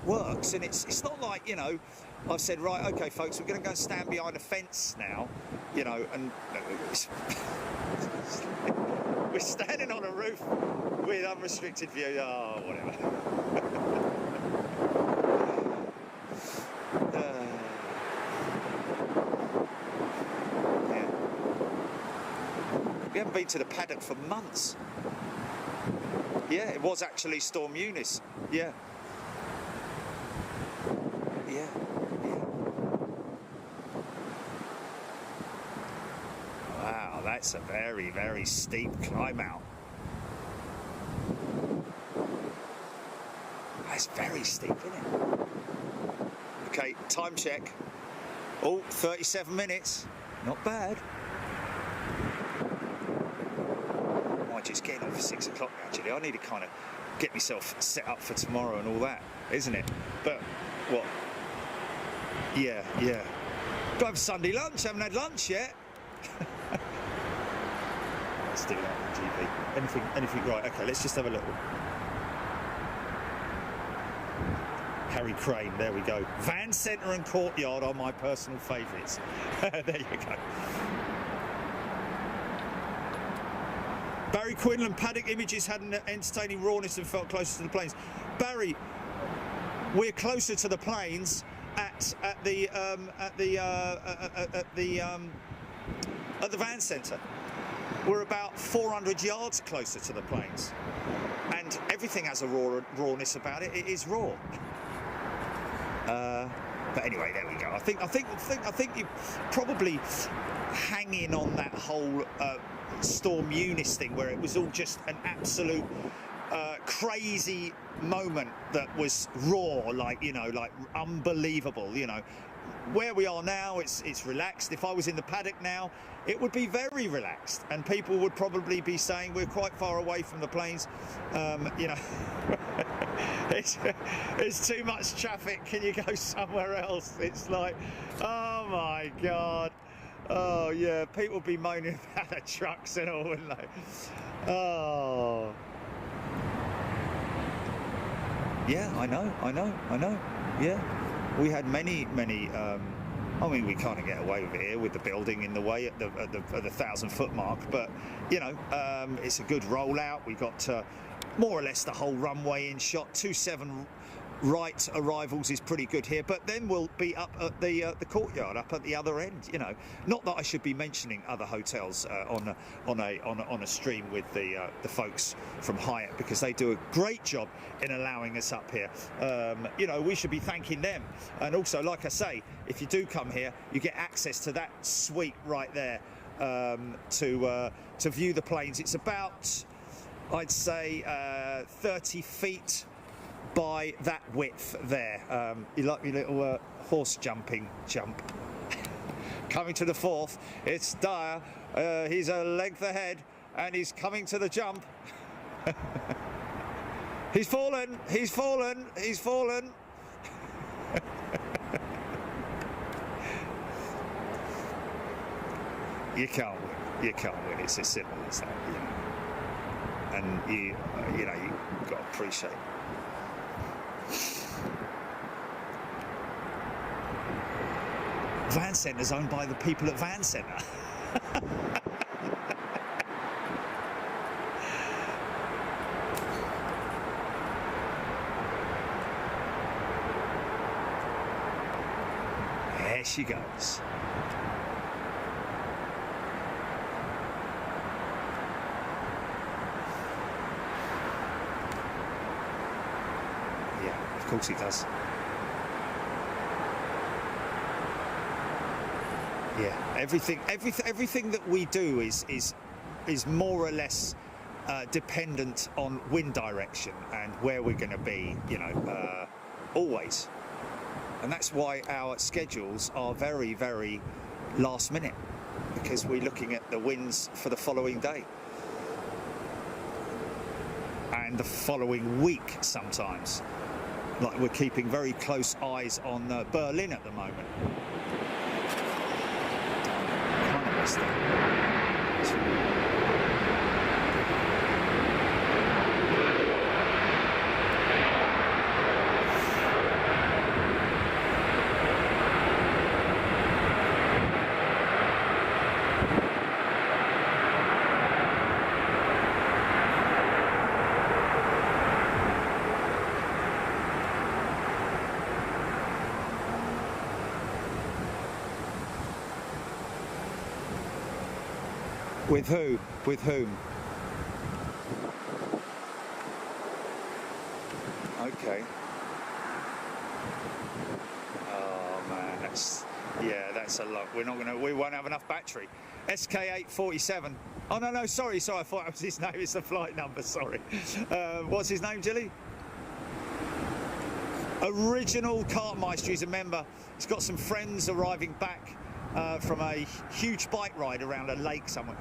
works, and it's not like, you know, I've said, right, okay, folks, we're going to go and stand behind a fence now, you know, and we're standing on a roof with unrestricted view. Oh, whatever. Yeah. We haven't been to the paddock for months. Yeah, it was actually Storm Eunice. Yeah. Yeah. Yeah. Wow, that's a very, very steep climb out. That's very steep, isn't it? Okay, time check. Oh, 37 minutes. Not bad. Might just get off at 6 o'clock actually. I need to kind of get myself set up for tomorrow and all that, isn't it? But what? Yeah, yeah. Got to have Sunday lunch. Haven't had lunch yet. Let's do that, GP. Anything right? Okay, let's just have a look. Harry Crane, there we go. Van Centre and Courtyard are my personal favourites. There you go. Barry Quinlan, paddock images had an entertaining rawness and felt closer to the planes. Barry, we're closer to the planes at the Van Centre. We're about 400 yards closer to the planes, and everything has a rawness about it. It is raw. But anyway, there we go. I think you probably hanging on that whole Storm Eunice thing, where it was all just an absolute crazy moment that was raw, like, you know, like unbelievable. You know, where we are now, it's relaxed. If I was in the paddock now, it would be very relaxed, and people would probably be saying we're quite far away from the planes. You know. It's too much traffic. Can you go somewhere else? It's like, oh my God. Oh yeah, people would be moaning about the trucks and all, wouldn't they? Oh. Yeah, I know. Yeah. We had many. I mean, we kind of get away with it here with the building in the way at the 1,000-foot mark, but you know, it's a good rollout. We got more or less the whole runway in shot. 27 right arrivals is pretty good here, but then we'll be up at the Courtyard, up at the other end. You know, not that I should be mentioning other hotels on a stream with the folks from Hyatt, because they do a great job in allowing us up here. You know, we should be thanking them. And also, like I say, if you do come here, you get access to that suite right there to view the planes. It's about, I'd say, 30 feet by that width there. You like your little horse jump. Coming to the fourth, it's Dyer. He's a length ahead, and he's coming to the jump. He's fallen. You can't win. It's as simple as that, you know. And you know, you've got to appreciate. Van Centre's owned by the people at Van Centre. There she goes. Yeah, of course it does. Yeah, everything that we do is more or less dependent on wind direction and where we're going to be, you know, always. And that's why our schedules are very, very last minute, because we're looking at the winds for the following day and the following week sometimes. Like, we're keeping very close eyes on Berlin at the moment. With who? With whom? Okay. Oh man, that's a lot. We won't have enough battery. SK847. Oh no, sorry, I thought it was his name. It's the flight number. Sorry. What's his name, Jilly? Original Kartmeister. He's a member. He's got some friends arriving back from a huge bike ride around a lake somewhere.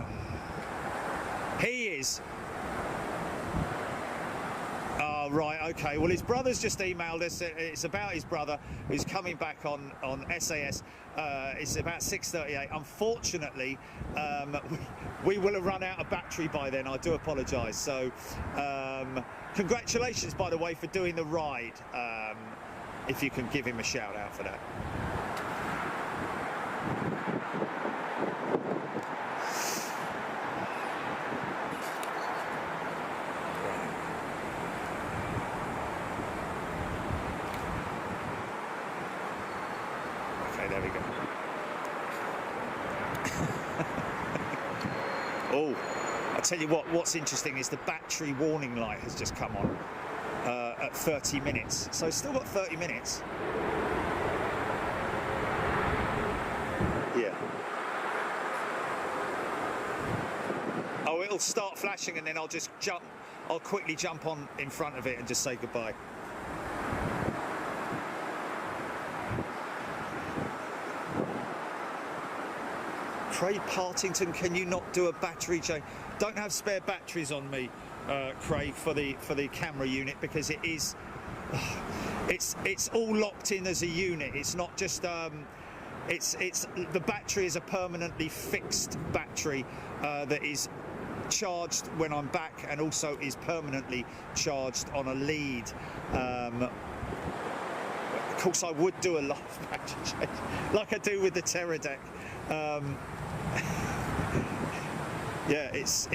He is. Oh, right, okay. Well, his brother's just emailed us. It's about his brother who's coming back on SAS. It's about 6:38. Unfortunately, we will have run out of battery by then. I do apologise. So, congratulations, by the way, for doing the ride. If you can give him a shout out for that. There we go. Oh, I'll tell you what's interesting is the battery warning light has just come on at 30 minutes. So it's still got 30 minutes. Yeah. Oh, it'll start flashing and then I'll quickly jump on in front of it and just say goodbye. Craig Partington, can you not do a battery change? Don't have spare batteries on me, Craig, for the camera unit, because it's all locked in as a unit. It's not just the battery is a permanently fixed battery that is charged when I'm back and also is permanently charged on a lead. Of course, I would do a live battery change like I do with the Pterodec. Yeah, it's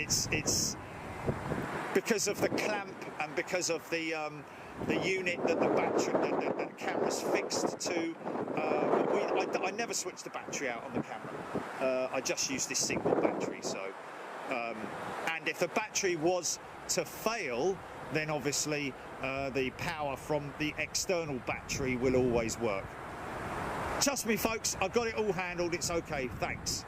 because of the clamp and because of the unit that the camera's fixed to. I never switch the battery out on the camera. I just use this single battery. So, and if the battery was to fail, then obviously the power from the external battery will always work. Trust me, folks, I've got it all handled. It's okay. Thanks.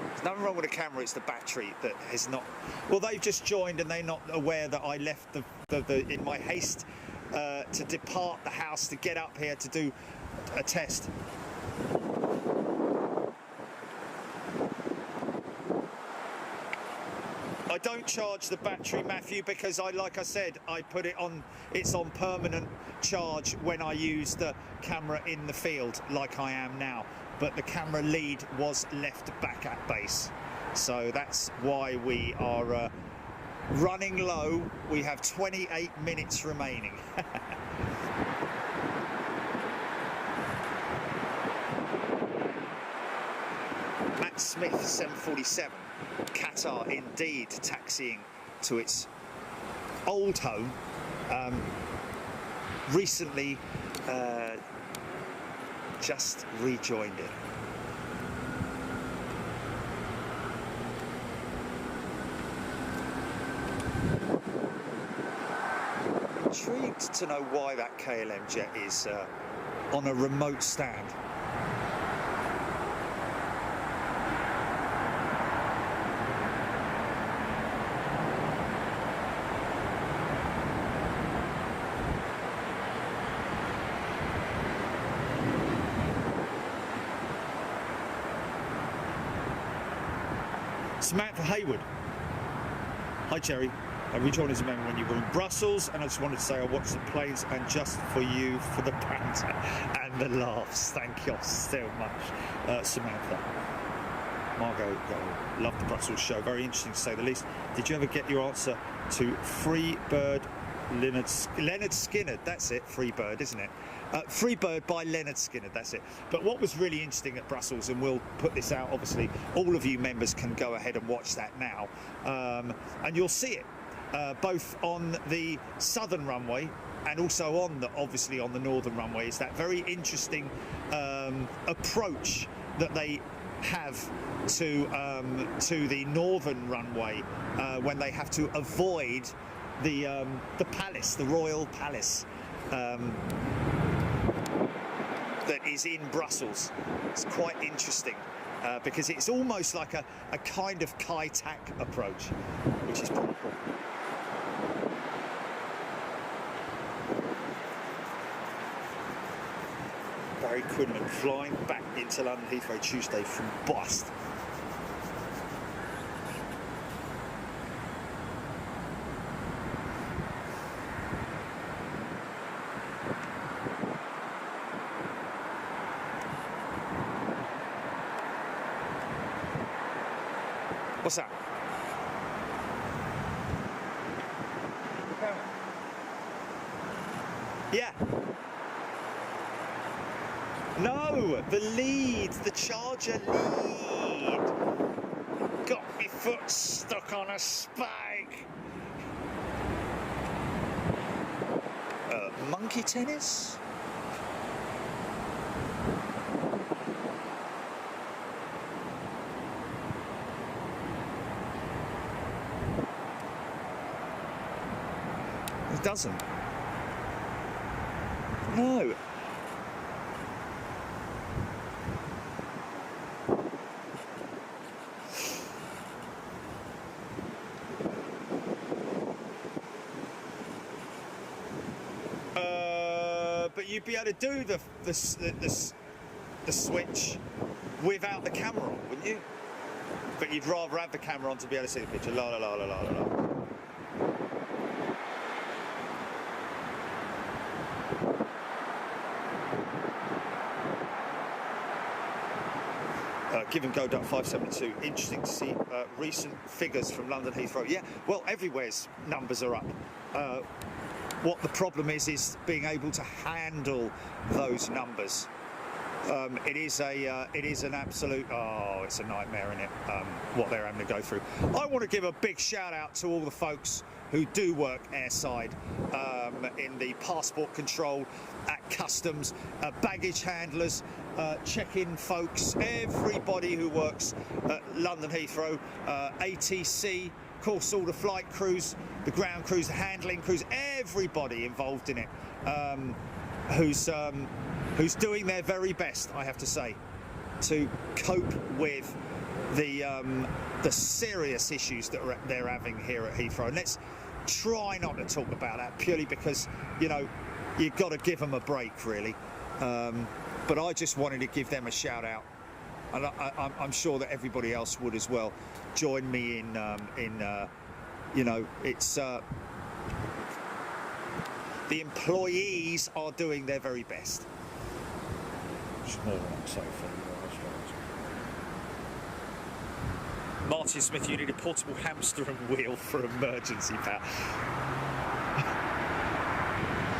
There's nothing wrong with the camera. It's the battery that has not. Well, they've just joined and they're not aware that I left in my haste to depart the house to get up here to do a test. I don't charge the battery, Matthew, because like I said, I put it on. It's on permanent charge when I use the camera in the field, like I am now. But the camera lead was left back at base, so that's why we are running low. We have 28 minutes remaining. Matt Smith, 747. Qatar indeed taxiing to its old home. Recently just rejoined it. Intrigued to know why that KLM jet is on a remote stand. Samantha Hayward. Hi Jerry, I rejoined as a member when you were in Brussels, and I just wanted to say I watched the planes and just for you for the banter and the laughs. Thank you so much, Samantha. Margot, love the Brussels show. Very interesting to say the least. Did you ever get your answer to Freebird Leonard Skinner? That's it, Freebird, isn't it? Freebird by Leonard Skinner, that's it. But what was really interesting at Brussels, and we'll put this out, obviously, all of you members can go ahead and watch that now, and you'll see it both on the southern runway and also obviously on the northern runway. Is that very interesting approach that they have to the northern runway when they have to avoid the palace, the royal palace that is in Brussels. It's quite interesting because it's almost like a kind of Kai-Tak approach, which is pretty cool. Barry Quinlan flying back into London Heathrow Tuesday from Boston. What's that? Yeah. No, the lead, the Charger lead. Got my foot stuck on a spike. Monkey tennis? It doesn't. No. But you'd be able to do the switch without the camera on, wouldn't you? But you'd rather have the camera on to be able to see the picture. La la la la la la. Given go duck 572. Interesting to see recent figures from London Heathrow. Yeah, well, everywhere's numbers are up. What the problem is being able to handle those numbers. It is an absolute, it's a nightmare, isn't it? What they're having to go through. I want to give a big shout out to all the folks who do work airside in the passport control, at customs, baggage handlers, check-in folks, everybody who works at London Heathrow, ATC, of course all the flight crews, the ground crews, the handling crews, everybody involved in it, who's doing their very best, I have to say, to cope with the serious issues that they're having here at Heathrow. And let's try not to talk about that, purely because, you know, you've got to give them a break, really. But I just wanted to give them a shout out, and I'm sure that everybody else would as well. Join me in you know, it's the employees are doing their very best. Martin Smith, you need a portable hamster and wheel for emergency power.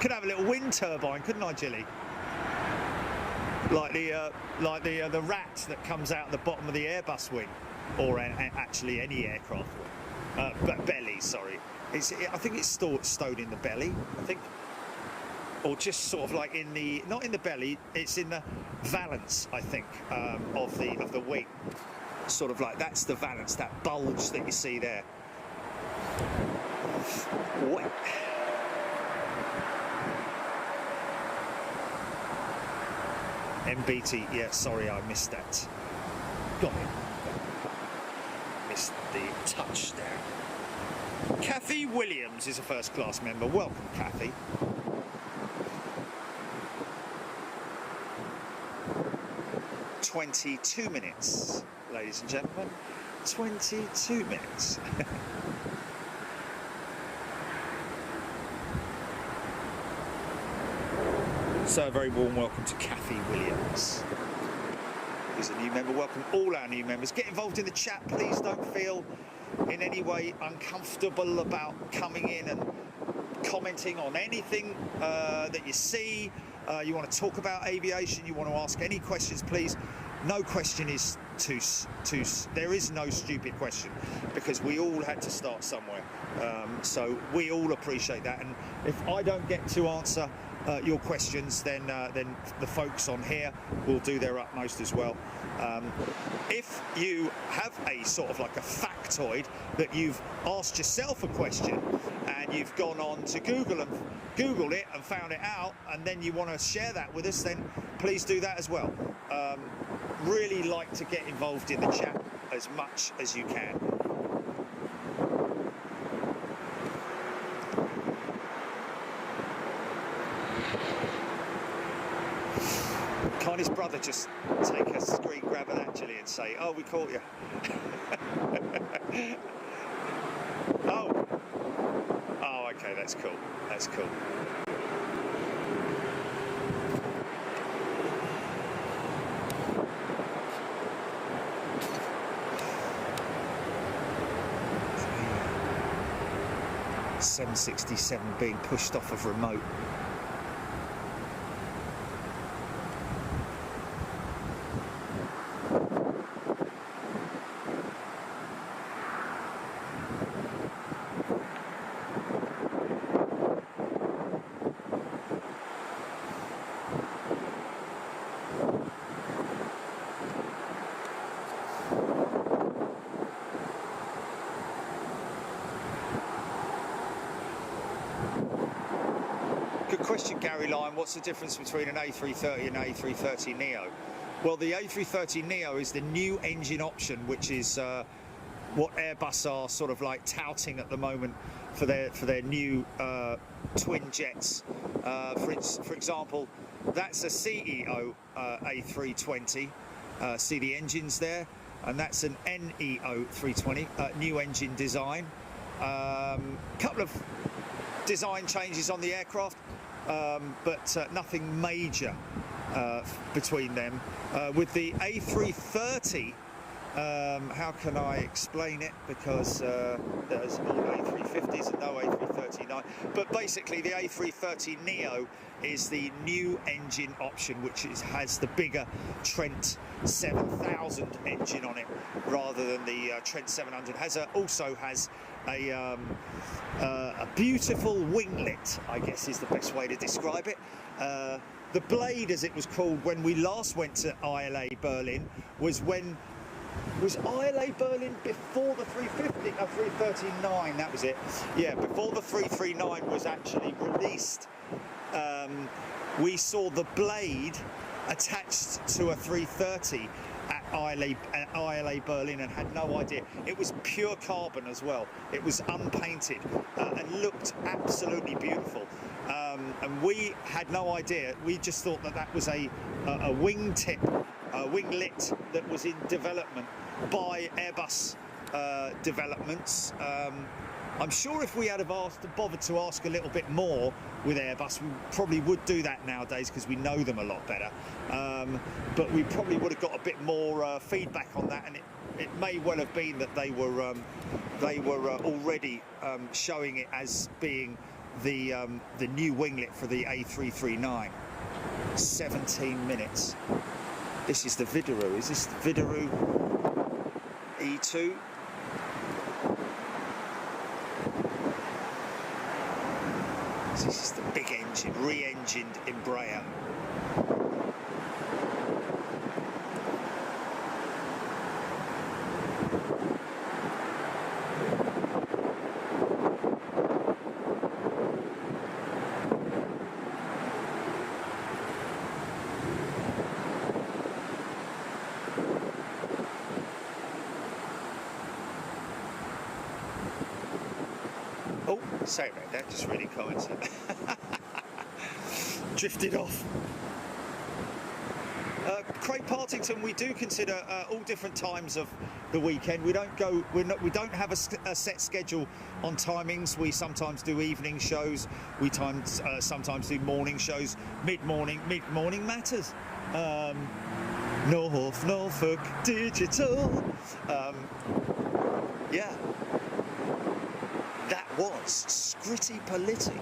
Could have a little wind turbine, couldn't I, Jilly? Like the rat that comes out the bottom of the Airbus wing, or actually any aircraft wing. But belly, sorry. I think it's stowed in the belly, I think. Or just sort of like in the, not in the belly, it's in the valance, I think, of the wing. Sort of like, that's the valance, that bulge that you see there. What? MBT, yeah, sorry, I missed that. Got it. Missed the touchdown. Kathy Williams is a first class member. Welcome, Kathy. "22 minutes, ladies and gentlemen. 22 minutes. So a very warm welcome to Kathy Williams. Who's a new member. Welcome all our new members. Get involved in the chat, please. Don't feel in any way uncomfortable about coming in and commenting on anything that you see. You want to talk about aviation, you want to ask any questions, please. No question is there is no stupid question, because we all had to start somewhere. So we all appreciate that, and if I don't get to answer your questions, then the folks on here will do their utmost as well. If you have a sort of like a factoid that you've asked yourself a question and you've gone on to Googled it and found it out, and then you want to share that with us, then please do that as well. Really like to get involved in the chat as much as you can. Can't his brother just take a screen grab of that, Gilly, and say, "Oh, we caught you"? Oh, okay, that's cool. That's cool. .767 being pushed off of remote. Good question, Gary Lyon. What's the difference between an A330 and A330 Neo? Well, the A330 Neo is the new engine option, which is what Airbus are sort of like touting at the moment for their new twin jets. For example, that's a CEO A320. See the engines there, and that's an NEO 320, new engine design. Couple of design changes on the aircraft, but nothing major between them. With the A330, how can I explain it? Because there's all A350s and no A330. But basically, the A330 Neo is the new engine option, which has the bigger Trent 7000 engine on it, rather than the Trent 700. Also has a beautiful winglet, I guess is the best way to describe it. The blade, as it was called when we last went to ILA Berlin, was ILA Berlin before the 350, 339, that was it. Yeah, before the 339 was actually released. We saw the blade attached to a 330 at ILA Berlin and had no idea. It was pure carbon as well. It was unpainted and looked absolutely beautiful. And we had no idea. We just thought that was a wingtip, winglet that was in development by Airbus developments. I'm sure if we had bothered to ask a little bit more with Airbus, we probably would do that nowadays because we know them a lot better. But we probably would have got a bit more feedback on that, and it may well have been that they were already showing it as being the new winglet for the A339. 17 minutes. This is the Vidaroo. Is this the Vidaroo E2? This is the big engine, re-engined Embraer. Oh, sorry about that, just really coincided. Drifted off. Craig Partington, we do consider all different times of the weekend. We don't have a set schedule on timings. We sometimes do evening shows. We sometimes do morning shows. Mid-morning matters. Norfolk Digital. Yeah. That was Scritti Politti.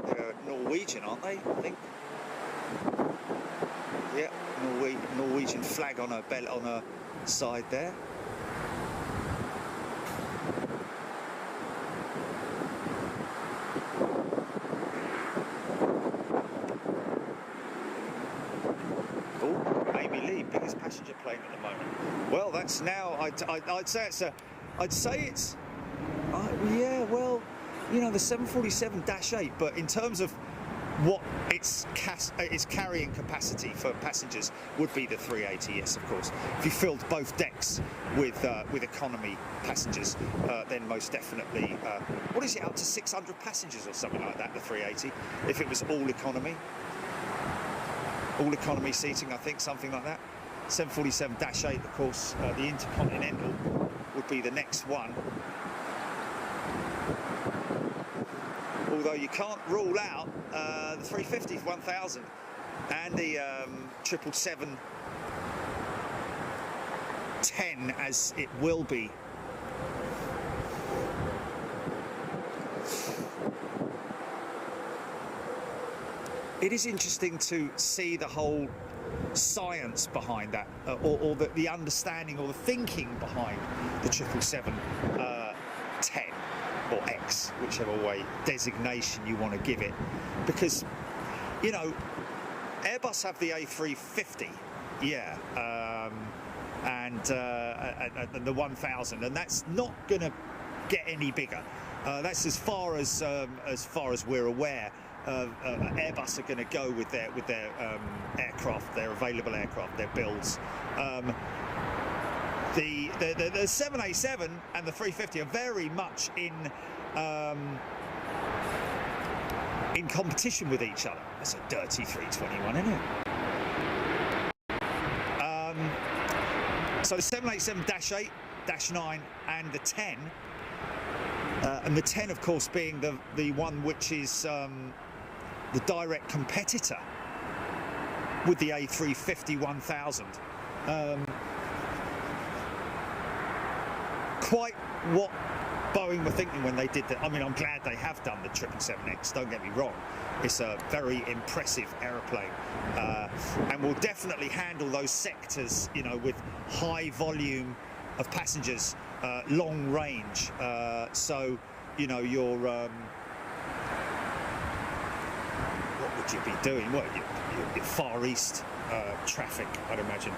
They're Norwegian, aren't they? I think. Yeah, Norwegian flag on her side there. it's now. I'd say it's a. I'd say it's. Yeah, well, you know, the 747-8, but in terms of what its carrying capacity for passengers would be the 380. Yes, of course. If you filled both decks with economy passengers, then most definitely. What is it, up to 600 passengers or something like that? The 380, if it was all economy seating, I think, something like that. 747-8, of course, the Intercontinental would be the next one. Although you can't rule out the 350-1000 and the 777-10 as it will be. It is interesting to see the whole science behind that, or the understanding or the thinking behind the 777-10 or X, whichever way designation you want to give it, because, you know, Airbus have the A350, yeah, and the 1000, and that's not going to get any bigger. That's as far as we're aware. Airbus are going to go with their aircraft, their available aircraft, their builds. The 787 and the 350 are very much in competition with each other. That's a dirty 321, isn't it? So the 787-8, -9, and the 10, and the 10, of course, being the one which is the direct competitor with the A350-1000. Quite what Boeing were thinking when they did that. I mean, I'm glad they have done the 777X, don't get me wrong. It's a very impressive aeroplane, and will definitely handle those sectors, you know, with high volume of passengers, long range. So, you know, your what would you be doing? Well, your Far East traffic, I'd imagine.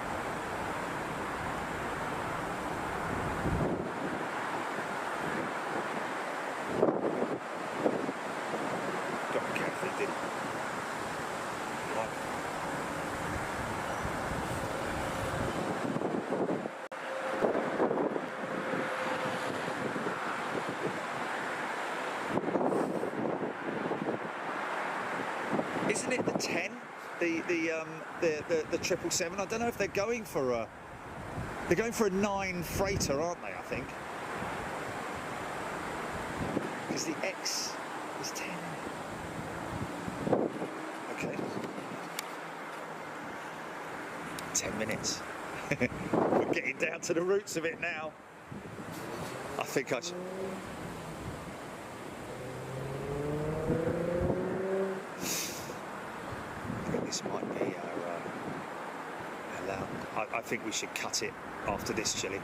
Isn't it the 10, the 777? I don't know if they're going for a 9 freighter, aren't they? I think because the X is 10. Okay, 10 minutes. We're getting down to the roots of it now. I think I should. This might be our I think we should cut it after this, Chile,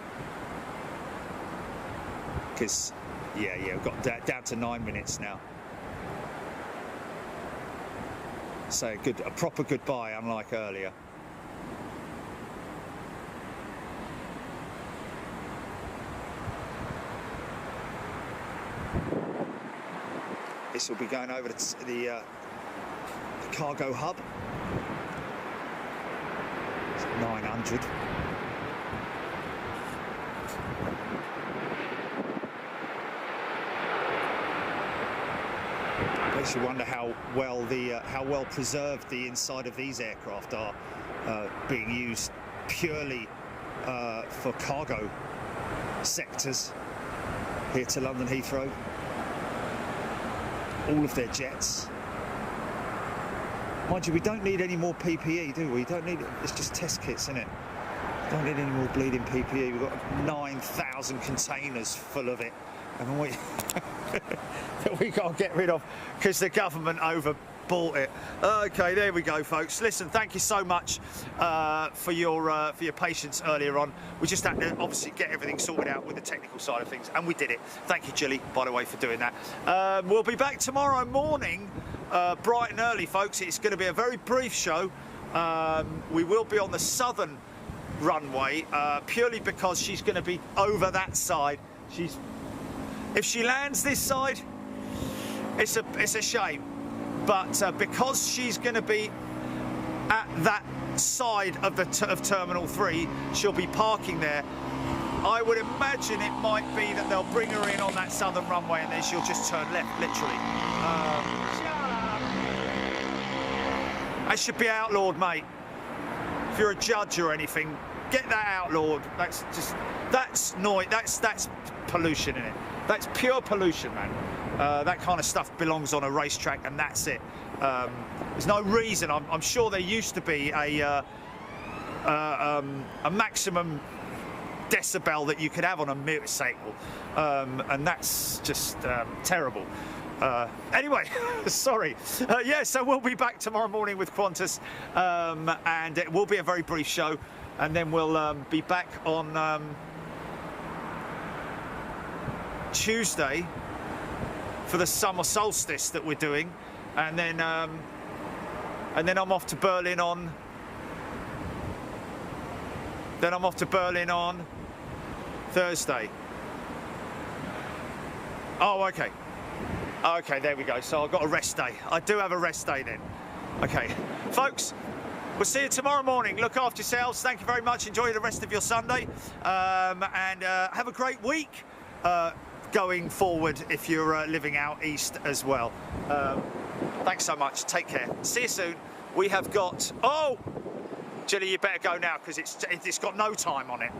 because yeah, we've got down to 9 minutes now. So a proper goodbye, unlike earlier. This will be going over to the cargo hub. It's 900. Makes you wonder how well preserved the inside of these aircraft are, being used purely for cargo sectors here to London Heathrow. All of their jets. Mind you, we don't need any more PPE, do we? Don't need it. It's just test kits, isn't it? Don't need any more bleeding PPE. We've got 9,000 containers full of it, haven't we? That we can't get rid of because the government overbought it. Okay, there we go, folks. Listen, thank you so much for your patience earlier on. We just had to obviously get everything sorted out with the technical side of things, and we did it. Thank you, Gilly, by the way, for doing that. We'll be back tomorrow morning, bright and early, folks. It's going to be a very brief show. We will be on the southern runway, purely because she's going to be over that side. If she lands this side, it's a shame, but because she's going to be at that side of Terminal 3, she'll be parking there. I would imagine it might be that they'll bring her in on that southern runway and then she'll just turn left, literally. That should be outlawed, mate. If you're a judge or anything, get that outlawed. That's noise. That's pollution in it. That's pure pollution, man. That kind of stuff belongs on a racetrack, and that's it. There's no reason. I'm sure there used to be a maximum decibel that you could have on a motorcycle, and that's just terrible. Anyway, sorry. Yeah, so we'll be back tomorrow morning with Qantas, and it will be a very brief show, and then we'll be back on Tuesday for the summer solstice that we're doing, and then I'm off to Berlin on. Then I'm off to Berlin on Thursday. Oh, okay. Okay, there we go. So I've got a rest day. I do have a rest day then. Okay, folks, we'll see you tomorrow morning. Look after yourselves. Thank you very much. Enjoy the rest of your Sunday, and have a great week going forward if you're living out east as well. Thanks so much. Take care. See you soon. We have got... Oh! Jenny, you better go now because it's got no time on it.